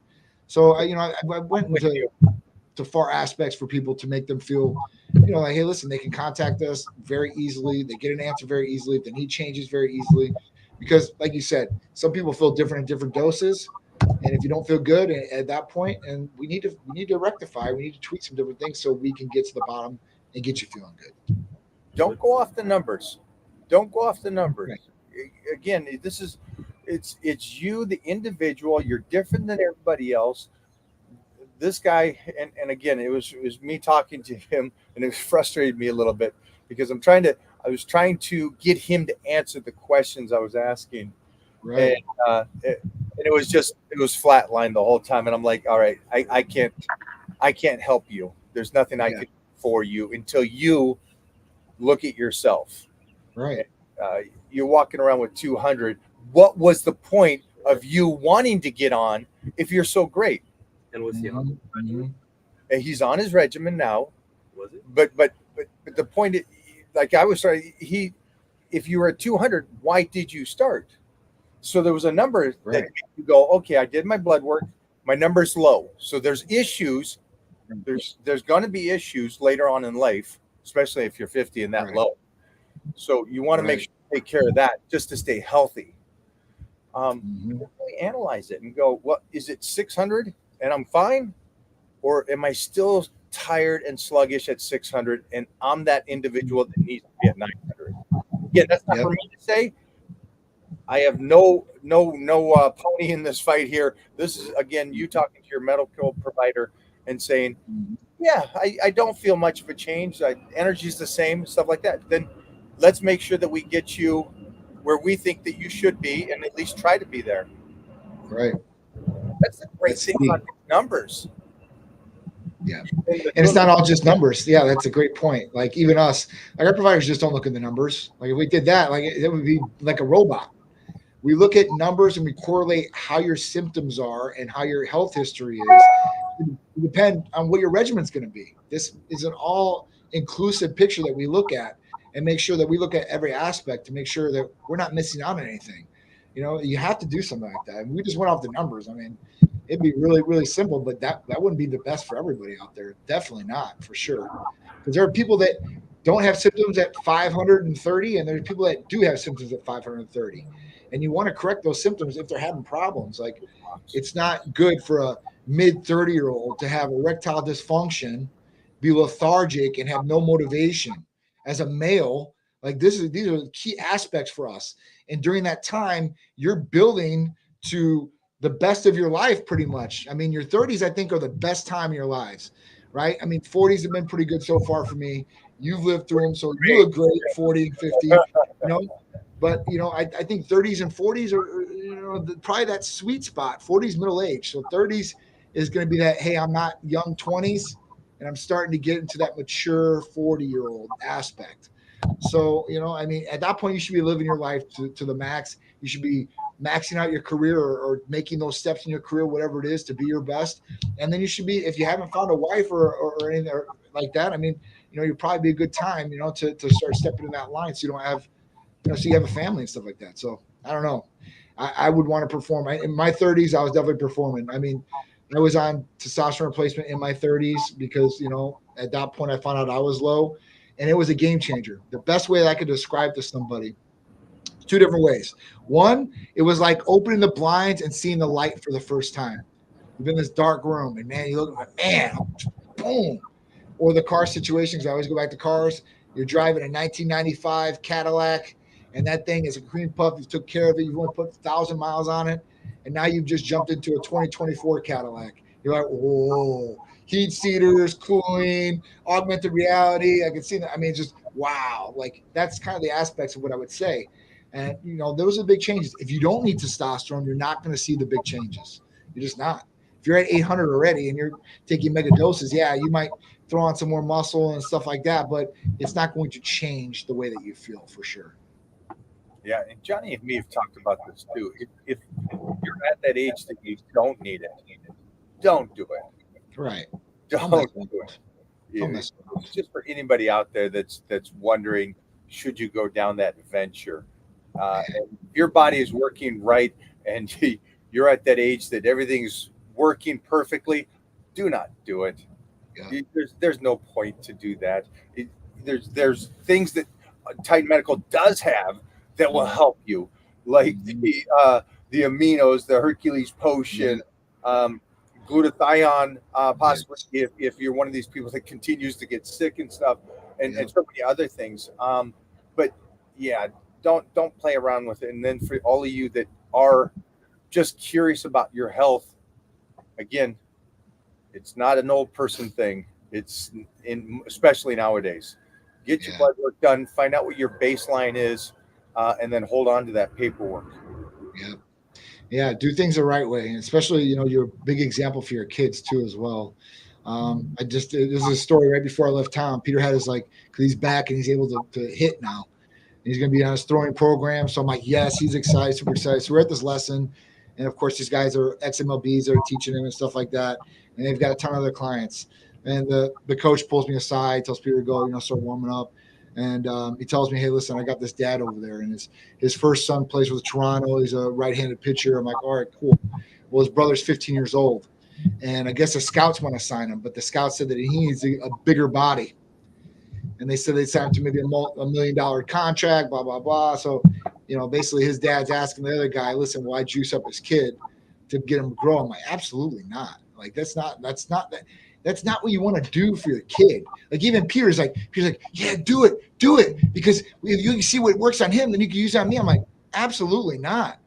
So, you know, I went to far aspects for people to make them feel, you know, like, hey, listen, they can contact us very easily. They get an answer very easily. If the need changes very easily, because like you said, some people feel different in different doses. And if you don't feel good at that point, and we need to rectify, we need to tweak some different things so we can get to the bottom and get you feeling good. Don't go off the numbers. Don't go off the numbers. Right. Again, it's you, the individual. You're different than everybody else. This guy, and again, it was me talking to him, and it frustrated me a little bit because I was trying to get him to answer the questions I was asking. Right. And it was flatline the whole time. And I'm like, all right, I can't help you. There's nothing I can do for you until you look at yourself. Right. You're walking around with 200. What was the point of you wanting to get on if you're so great? And was he on his regimen? And he's on his regimen now. Was it? But the point, like I was starting, if you were at 200, why did you start? So there was a number that you go, okay, I did my blood work, my number's low. So there's issues. There's going to be issues later on in life, especially if you're 50 and that low. So you want to make sure you take care of that just to stay healthy. Really analyze it and go, what is it, 600 and I'm fine? Or am I still tired and sluggish at 600 and I'm that individual that needs to be at 900? Yeah, that's not for me to say. I have no pony in this fight here. This is, again, you talking to your medical provider and saying, yeah, I don't feel much of a change. Energy is the same, stuff like that. Then let's make sure that we get you where we think that you should be and at least try to be there. Right. That's the great thing about numbers. Yeah. And it's not all just numbers. Yeah, that's a great point. Like even us, like our providers just don't look at the numbers. Like if we did that, like it would be like a robot. We look at numbers and we correlate how your symptoms are and how your health history is. It depends on what your regimen's going to be. This is an all-inclusive picture that we look at and make sure that we look at every aspect to make sure that we're not missing out on anything. You know, you have to do something like that. And we just went off the numbers. I mean, it'd be really, really simple, but that wouldn't be the best for everybody out there. Definitely not, for sure. Because there are people that don't have symptoms at 530, and there's people that do have symptoms at 530. And you want to correct those symptoms if they're having problems. Like it's not good for a mid-30-year-old to have erectile dysfunction, be lethargic, and have no motivation. As a male, like these are the key aspects for us. And during that time, you're building to the best of your life pretty much. I mean, your 30s, I think, are the best time in your lives, right? I mean, 40s have been pretty good so far for me. You've lived through them, so you look great at 40 and 50, you know. But, you know, I think 30s and 40s are, you know, probably that sweet spot. 40s middle age. So 30s is going to be that, hey, I'm not young 20s, and I'm starting to get into that mature 40-year-old aspect. So, you know, I mean, at that point, you should be living your life to the max. You should be maxing out your career or making those steps in your career, whatever it is, to be your best. And then you should be, if you haven't found a wife or anything like that, I mean, you know, you'd probably be a good time, you know, to start stepping in that line so you don't have, you know, so you have a family and stuff like that. So I don't know. I would want to perform. In my 30s, I was definitely performing. I mean, I was on testosterone replacement in my 30s because, you know, at that point I found out I was low, and it was a game changer. The best way that I could describe to somebody, two different ways. One, it was like opening the blinds and seeing the light for the first time. You've been in this dark room, and man, you look like, man, boom. Or the car situations. I always go back to cars. You're driving a 1995 Cadillac. and that thing is a cream puff. You took care of it. You've only put 1,000 miles on it, and now you've just jumped into a 2024 Cadillac. You're like, whoa, heat seaters, cooling, augmented reality. I can see that. I mean, just wow. Like that's kind of the aspects of what I would say. And those are big changes. If you don't need testosterone, you're not going to see the big changes. You're just not. If you're at 800 already and you're taking mega doses, yeah, you might throw on some more muscle and stuff like that, but it's not going to change the way that you feel for sure. Yeah, and Johnny and me have talked about this too. If you're at that age that you don't need it, don't do it. Right. Don't do it. Don't mess with it. Just for anybody out there that's wondering, should you go down that venture? And if your body is working right and you're at that age that everything's working perfectly, do not do it. Yeah. There's no point to do that. There's things that Titan Medical does have that will help you, like the aminos, the Hercules potion, glutathione, possibly if you're one of these people that continues to get sick and stuff, and so many other things. But yeah, don't play around with it. And then for all of you that are just curious about your health, again, it's not an old person thing. It's especially nowadays. Get your blood work done. Find out what your baseline is, and then hold on to that paperwork. Yeah. Do things the right way, and especially you're a big example for your kids too as well. This is a story right before I left town. Peter had his because he's back and he's able to hit now. He's going to be on his throwing program. So I'm like, yes, he's excited, super excited. So we're at this lesson. And of course, these guys are ex-MLBs that are teaching him and stuff like that. And they've got a ton of other clients. And the coach pulls me aside, tells Peter to go, start warming up. And he tells me, hey, listen, I got this dad over there. And his first son plays with Toronto. He's a right-handed pitcher. I'm like, all right, cool. Well, his brother's 15 years old. And I guess the scouts want to sign him. But the scouts said that he needs a bigger body. And they said they'd sign him to maybe $1 million contract, blah, blah, blah. So, basically his dad's asking the other guy, listen, why juice up his kid to get him to grow? I'm like, absolutely not. Like, that's not what you want to do for your kid. Like even Peter's like, yeah, do it. Because if you can see what works on him, then you can use it on me. I'm like, absolutely not.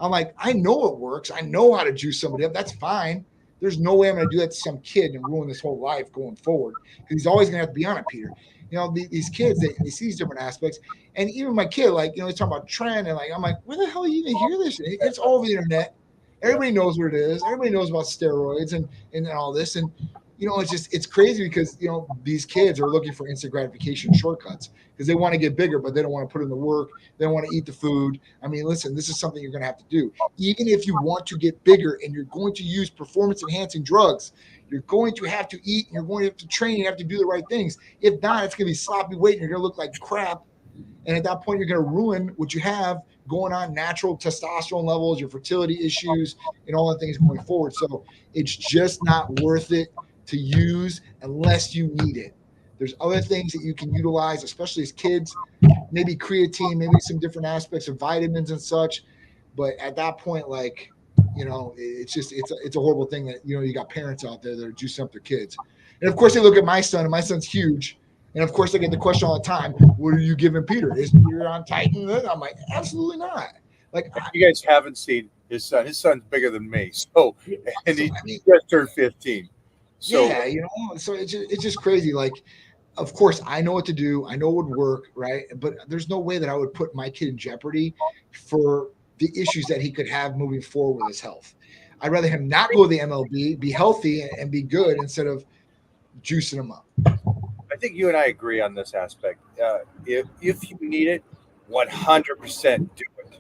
I'm like, I know it works. I know how to juice somebody up. That's fine. There's no way I'm going to do that to some kid and ruin this whole life going forward. Because he's always going to have to be on it, Peter. These kids, they see these different aspects. And even my kid, he's talking about trend. And I'm like, where the hell do you even hear this? It's all over the internet. Everybody knows what it is. Everybody knows about steroids and all this. And, it's crazy because, these kids are looking for instant gratification shortcuts because they want to get bigger, but they don't want to put in the work. They don't want to eat the food. I mean, listen, this is something you're going to have to do. Even if you want to get bigger and you're going to use performance enhancing drugs, you're going to have to eat and you're going to have to train. You have to do the right things. If not, it's going to be sloppy weight and you're going to look like crap. And at that point, you're going to ruin what you have going on, natural testosterone levels, your fertility issues, and all the things going forward. So it's just not worth it to use unless you need it. There's other things that you can utilize, especially as kids, maybe creatine, maybe some different aspects of vitamins and such. But at that point, it's a horrible thing that, you got parents out there that are juicing up their kids. And of course they look at my son, and my son's huge. And of course, I get the question all the time, what are you giving Peter? Is Peter on Titan? I'm like, absolutely not. Like, you guys haven't seen his son. His son's bigger than me. So, and he just turned 15. So, yeah, so it's just crazy. Like, of course, I know what to do. I know what would work, right? But there's no way that I would put my kid in jeopardy for the issues that he could have moving forward with his health. I'd rather him not go to the MLB, be healthy and be good instead of juicing him up. I think you and I agree on this aspect. If you need it, 100% do it.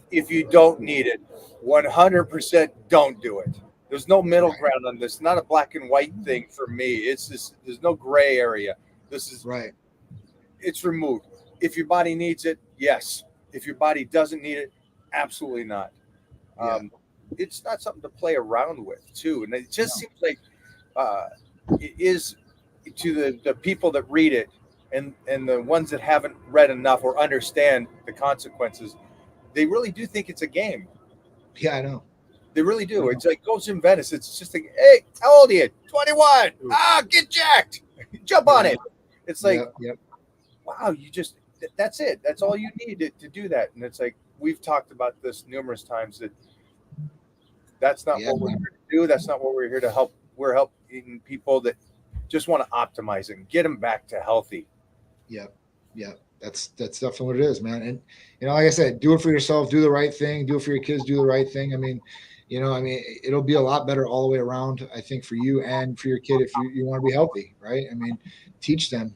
If you don't need it, 100% don't do it. There's no middle ground on this. Not a black and white thing for me. It's just, there's no gray area. This is right. It's removed. If your body needs it, yes. If your body doesn't need it, absolutely not. It's not something to play around with, too. And it just seems like it is to the people that read it and the ones that haven't read enough or understand the consequences. They really do think it's a game. Yeah, I know. They really do. It's like Ghost in Venice. It's just like, hey, how old are you? 21. Get jacked. Jump on it. It's like, wow, that's it. That's all you need to do that. And it's like we've talked about this numerous times that that's not Yeah, what we're man. here to do. That's not what we're here to help. We're helping people that just want to optimize it and get them back to healthy. Yeah, yeah, that's definitely what it is, man. And like I said, do it for yourself, do the right thing, do it for your kids, do the right thing. I mean, it'll be a lot better all the way around, I think, for you and for your kid if you want to be healthy, right? I mean, teach them,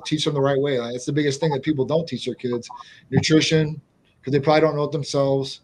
teach them the right way. Like, it's the biggest thing that people don't teach their kids: nutrition, because they probably don't know it themselves.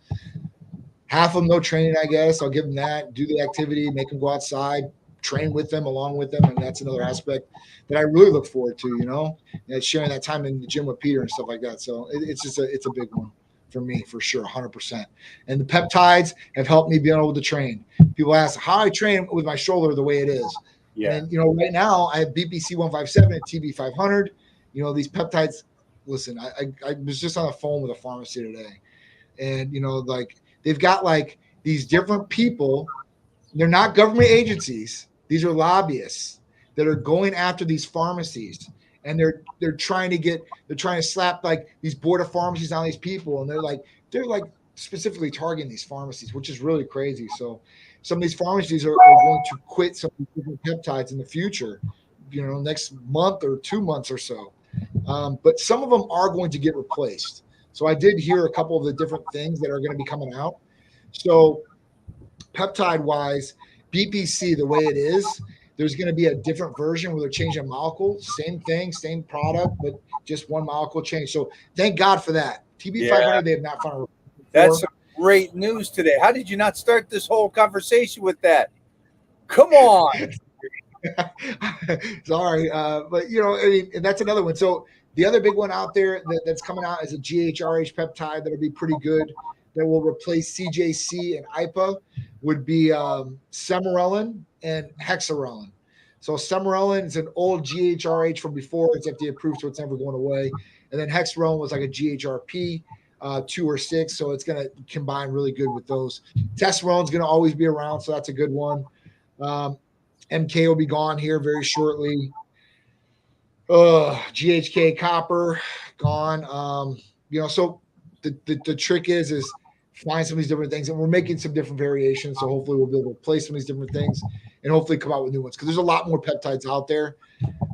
Half of them no training, I guess. I'll give them that. Do the activity, make them go outside, train with them, along with them, and that's another aspect that I really look forward to. And sharing that time in the gym with Peter and stuff like that. So it's a big one for me for sure, 100%. And the peptides have helped me be able to train. People ask how I train with my shoulder the way it is. Yeah. And right now I have BPC 157 and TB 500. These peptides. Listen, I was just on the phone with a pharmacy today, and like they've got like these different people. They're not government agencies. These are lobbyists that are going after these pharmacies, and they're trying to slap like these board of pharmacies on these people, and they're like specifically targeting these pharmacies, which is really crazy. So some of these pharmacies are going to quit some of these different peptides in the future, next month or 2 months or so. But some of them are going to get replaced. So I did hear a couple of the different things that are going to be coming out. So peptide wise, BPC, the way it is, there's going to be a different version where they're changing a molecule, same thing, same product, but just one molecule change. So thank God for that. TB 500, they have not found a That's some great news today. How did you not start this whole conversation with that? Come on. Sorry. But and that's another one. So the other big one out there that's coming out is a GHRH peptide that'll be pretty good, that will replace CJC and IPA, would be Semarelin and Hexarelin. So Semarelin is an old GHRH from before. It's FDA approved, so it's never going away. And then Hexarelin was like a GHRP, 2 or 6, so it's going to combine really good with those. Testosterone is going to always be around, so that's a good one. MK will be gone here very shortly. GHK copper gone. So the trick is find some of these different things, and we're making some different variations. So hopefully we'll be able to replace some of these different things and hopefully come out with new ones, because there's a lot more peptides out there.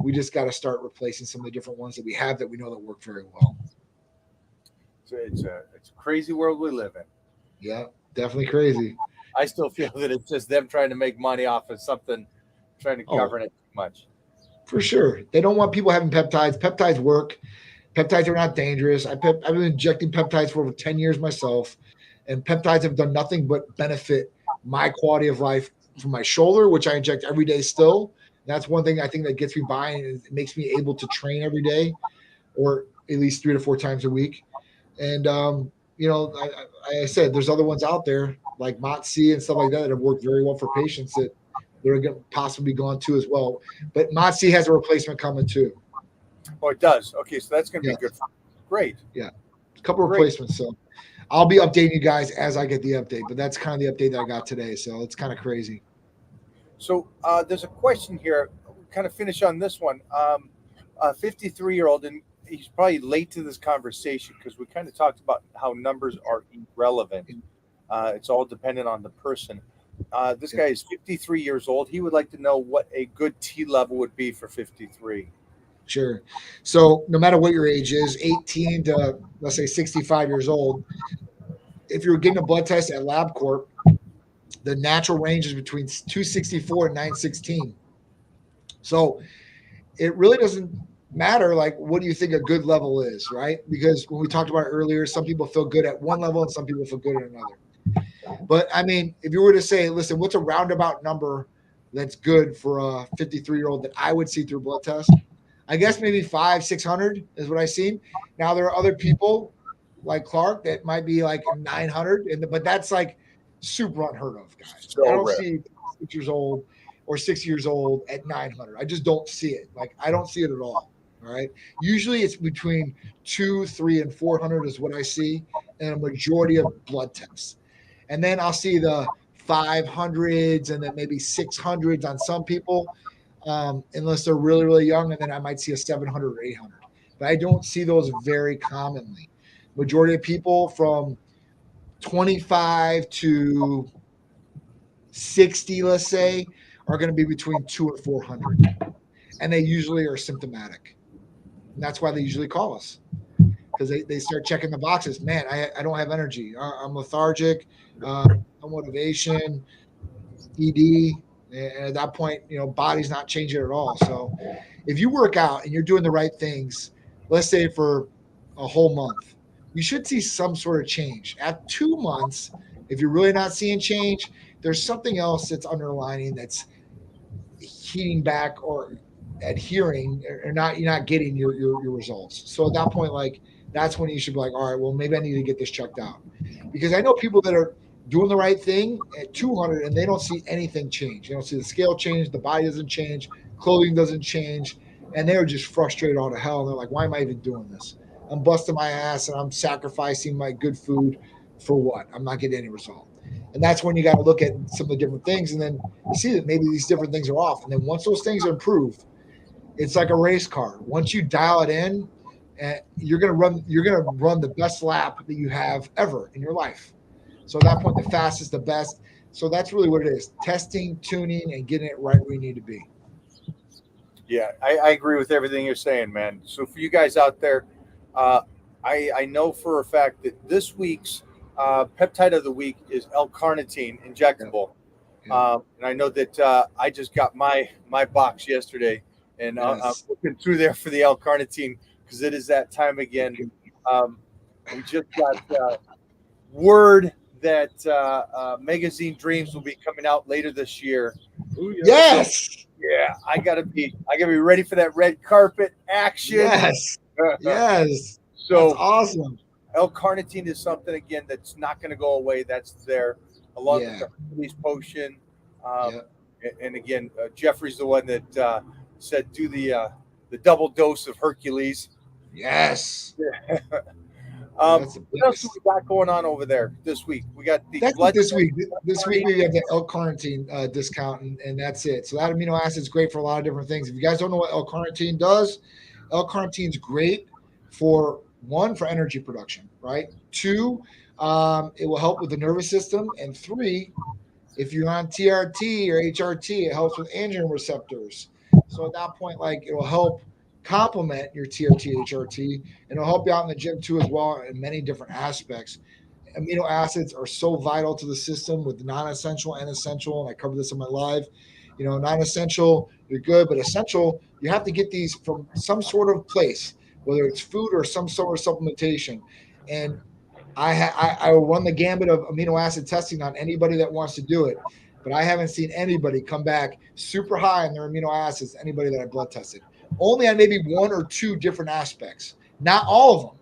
We just got to start replacing some of the different ones that we have that we know that work very well. So it's a crazy world we live in. Yeah, definitely crazy. I still feel that it's just them trying to make money off of something, trying to govern it too much. For sure. They don't want people having peptides. Peptides work. Peptides are not dangerous. I've been injecting peptides for over 10 years myself, and peptides have done nothing but benefit my quality of life from my shoulder, which I inject every day still. That's one thing I think that gets me by, and it makes me able to train every day, or at least 3 to 4 times a week. And, I said, there's other ones out there like MOTS-C and stuff like that have worked very well for patients that they're going to possibly be gone too as well. But MOTS-C has a replacement coming too. Oh, it does. Okay, so that's going to be good. Great. Yeah, a couple replacements. So I'll be updating you guys as I get the update. But that's kind of the update that I got today. So it's kind of crazy. So there's a question here. We'll kind of finish on this one. A 53-year-old, and he's probably late to this conversation because we kind of talked about how numbers are irrelevant. It's all dependent on the person. This guy is 53 years old. He would like to know what a good T level would be for 53. Sure. So no matter what your age is, 18 to, let's say, 65 years old, if you're getting a blood test at LabCorp, the natural range is between 264 and 916. So it really doesn't matter, like, what do you think a good level is, right? Because when we talked about earlier, some people feel good at one level and some people feel good at another. But I mean, if you were to say, listen, what's a roundabout number that's good for a 53-year-old that I would see through a blood test? I guess maybe 500-600 is what I've seen. Now there are other people like Clark that might be like 900, but that's like super unheard of, guys. So I don't rare. see 6 years old or 6 years old at 900. I just don't see it. Like, I don't see it at all. All right. Usually it's between 200, 300, and 400 is what I see in a majority of blood tests. And then I'll see the 500s and then maybe 600s on some people, unless they're really, really young. And then I might see a 700 or 800. but I don't see those very commonly. Majority of people from 25 to 60, let's say, are going to be between 2 and 400, and they usually are symptomatic. And that's why they usually call us, because they start checking the boxes. Man, I don't have energy. I'm lethargic, no motivation, ED. And at that point, body's not changing at all. So if you work out and you're doing the right things, let's say for a whole month, you should see some sort of change. At 2 months, if you're really not seeing change, there's something else that's underlining that's heating back or adhering, or not, you're not getting your results. So at that point, like, that's when you should be like, all right, well, maybe I need to get this checked out. Because I know people that are doing the right thing at 200 and they don't see anything change. They don't see the scale change, the body doesn't change, clothing doesn't change, and they're just frustrated all to hell. And they're like, why am I even doing this? I'm busting my ass and I'm sacrificing my good food for what? I'm not getting any result. And that's when you got to look at some of the different things, and then you see that maybe these different things are off. And then once those things are improved, it's like a race car. Once you dial it in, you're gonna run the best lap that you have ever in your life. So at that point, the fastest, the best. So that's really what it is: testing, tuning, and getting it right where you need to be. Yeah, I agree with everything you're saying, man. So for you guys out there, I know for a fact that this week's peptide of the week is L-carnitine injectable. Yeah. And I know that I just got my box yesterday, and I'm looking through there for the L-carnitine because it is that time again. We just got word that Magazine Dreams will be coming out later this year. Ooh, yeah. Yes. Yeah, I gotta be ready for that red carpet action. Yes. Yes. So that's awesome. L-carnitine is something again that's not going to go away. That's there along Yeah. with the Hercules potion. Yeah. And again, Jeffrey's the one that said do the double dose of Hercules. Yes. What That's the else do biggest. we got going on over there this week? We got the That's blood it this week. This week we have the L-carnitine discount, and that's it. So that amino acid is great for a lot of different things. If you guys don't know what L-carnitine does, L-carnitine is great for one, for energy production, right? Two, it will help with the nervous system, and three, if you're on TRT or HRT, it helps with androgen receptors. So at that point, like, it will help complement your TRT, HRT, and it'll help you out in the gym too as well in many different aspects. Amino acids are so vital to the system with non-essential and essential, and I covered this in my live. Non-essential, you're good, but essential, you have to get these from some sort of place, whether it's food or some sort of supplementation. And I will run the gambit of amino acid testing on anybody that wants to do it, but I haven't seen anybody come back super high in their amino acids, anybody that I blood tested. Only on maybe one or two different aspects, not all of them.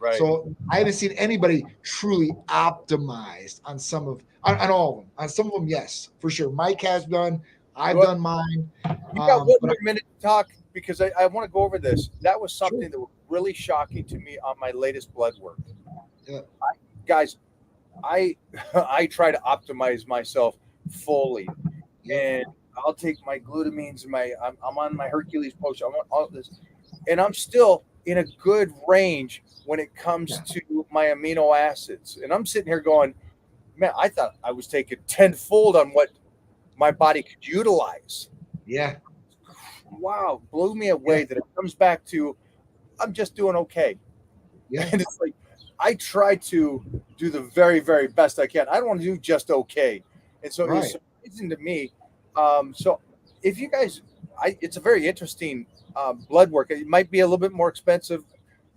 right. So I haven't seen anybody truly optimized on on all of them. On some of them, yes, for sure. Mike has done. I've done mine. You got one but more minute to talk because I want to go over this. That was something Sure. that was really shocking to me on my latest blood work. Yeah. Guys, I I try to optimize myself fully, and I'll take my glutamines, I'm on my Hercules potion, I'm on all this, and I'm still in a good range when it comes to my amino acids. And I'm sitting here going, man, I thought I was taking tenfold on what my body could utilize. Yeah. Wow, blew me away that it comes back to I'm just doing okay. Yeah. And it's like I try to do the very, very best I can. I don't want to do just okay. And so Right. it's surprising to me. So if you guys, it's a very interesting blood work. It might be a little bit more expensive,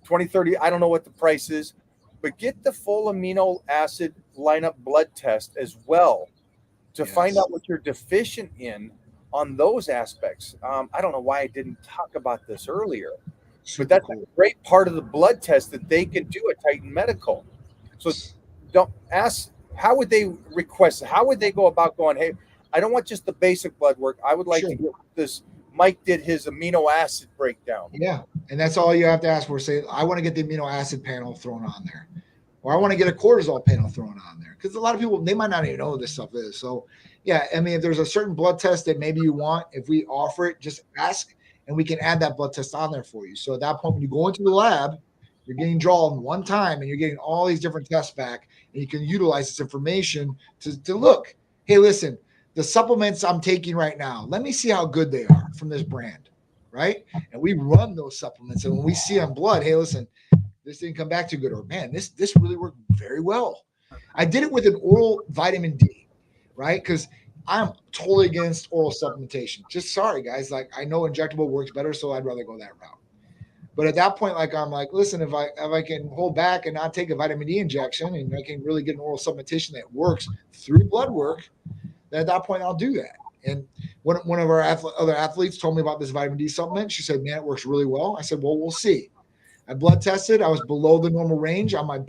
20, 30. I don't know what the price is, but get the full amino acid lineup blood test as well to find Yes. out what you're deficient in on those aspects. I don't know why I didn't talk about this earlier, but that's a great part of the blood test that they can do at Titan Medical. So don't ask, how would they request it? How would they go about going, hey, I don't want just the basic blood work. I would like Sure. to get this. Mike did his amino acid breakdown. Yeah. And that's all you have to ask for. Say, I want to get the amino acid panel thrown on there, or I want to get a cortisol panel thrown on there. Because a lot of people, they might not even know what this stuff is. So, yeah, I mean, if there's a certain blood test that maybe you want, if we offer it, just ask. and we can add that blood test on there for you. So at that point, when you go into the lab, you're getting drawn one time and you're getting all these different tests back, and you can utilize this information to look, hey, listen, the supplements I'm taking right now, let me see how good they are from this brand, right? And we run those supplements, and when we see on blood, hey, listen, this didn't come back too good, or man, this really worked very well. I did it with an oral vitamin D, right? Because I'm totally against oral supplementation. Just sorry, guys. Like, I know injectable works better, so I'd rather go that route. But at that point, like, I'm like, listen, if I can hold back and not take a vitamin D injection, and I can really get an oral supplementation that works through blood work, then at that point I'll do that. And one of our other athletes told me about this vitamin D supplement. She said, man, it works really well. I said, well, we'll see. I blood tested. I was below the normal range on my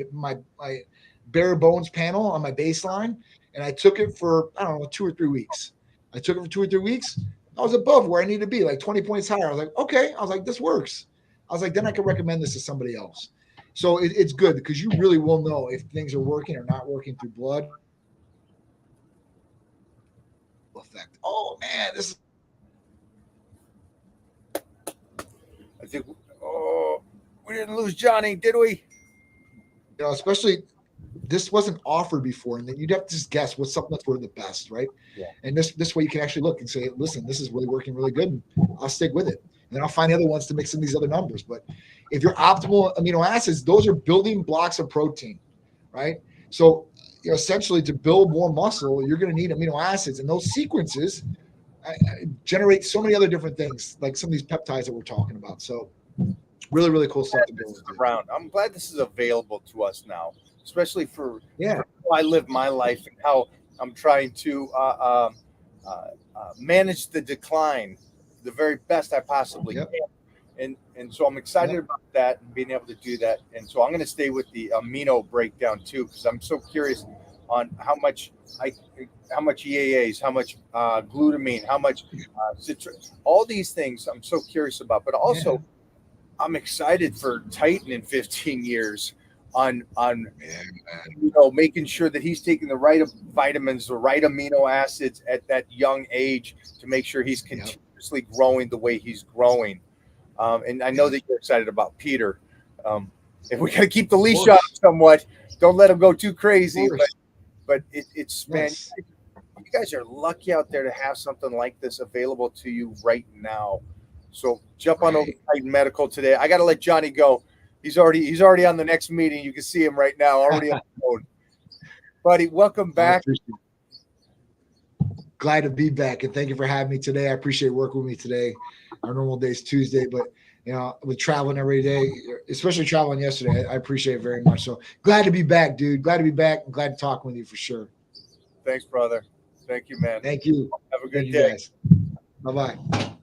bare bones panel on my baseline, and I took it for, I don't know, 2 or 3 weeks. I took it for 2 or 3 weeks. I was above where I needed to be, like 20 points higher. I was like, okay. I was like, this works. I was like, then I can recommend this to somebody else. So it's good because you really will know if things are working or not working through blood. Effect. Oh man, this is. I think. We didn't lose Johnny, did we? You know, especially this wasn't offered before, and then you'd have to just guess what supplements were the best, right? Yeah. And this way you can actually look and say, listen, this is really working really good, and I'll stick with it. And then I'll find the other ones to mix in these other numbers. But if your optimal amino acids, those are building blocks of protein, right? So, you know, essentially to build more muscle, you're going to need amino acids, and those sequences generate so many other different things, like some of these peptides that we're talking about. So really, really cool stuff to build. Around. I'm glad this is available to us now, especially for how I live my life and how I'm trying to manage the decline the very best I possibly can. And so I'm excited about that and being able to do that. And so I'm going to stay with the amino breakdown too, because I'm so curious on how much EAAs, how much glutamine, how much citrus, all these things I'm so curious about. But also, I'm excited for Titan in 15 years on making sure that he's taking the right vitamins, the right amino acids at that young age to make sure he's continuously growing the way he's growing. And I know that you're excited about Peter. If we got to keep the leash on somewhat, don't let him go too crazy. But it's man, you guys are lucky out there to have something like this available to you right now. So jump on over to Titan Medical today. I got to let Johnny go. He's already on the next meeting. You can see him right now, already on the phone. Buddy, welcome back. Glad to be back, and thank you for having me today. I appreciate working with me today. Our normal day is Tuesday, but you know, with traveling every day, especially traveling yesterday, I appreciate it very much. So glad to be back, dude. Glad to be back. I'm glad to talk with you for sure. Thanks, brother. Thank you, man. Thank you. Have a good day. Bye-bye.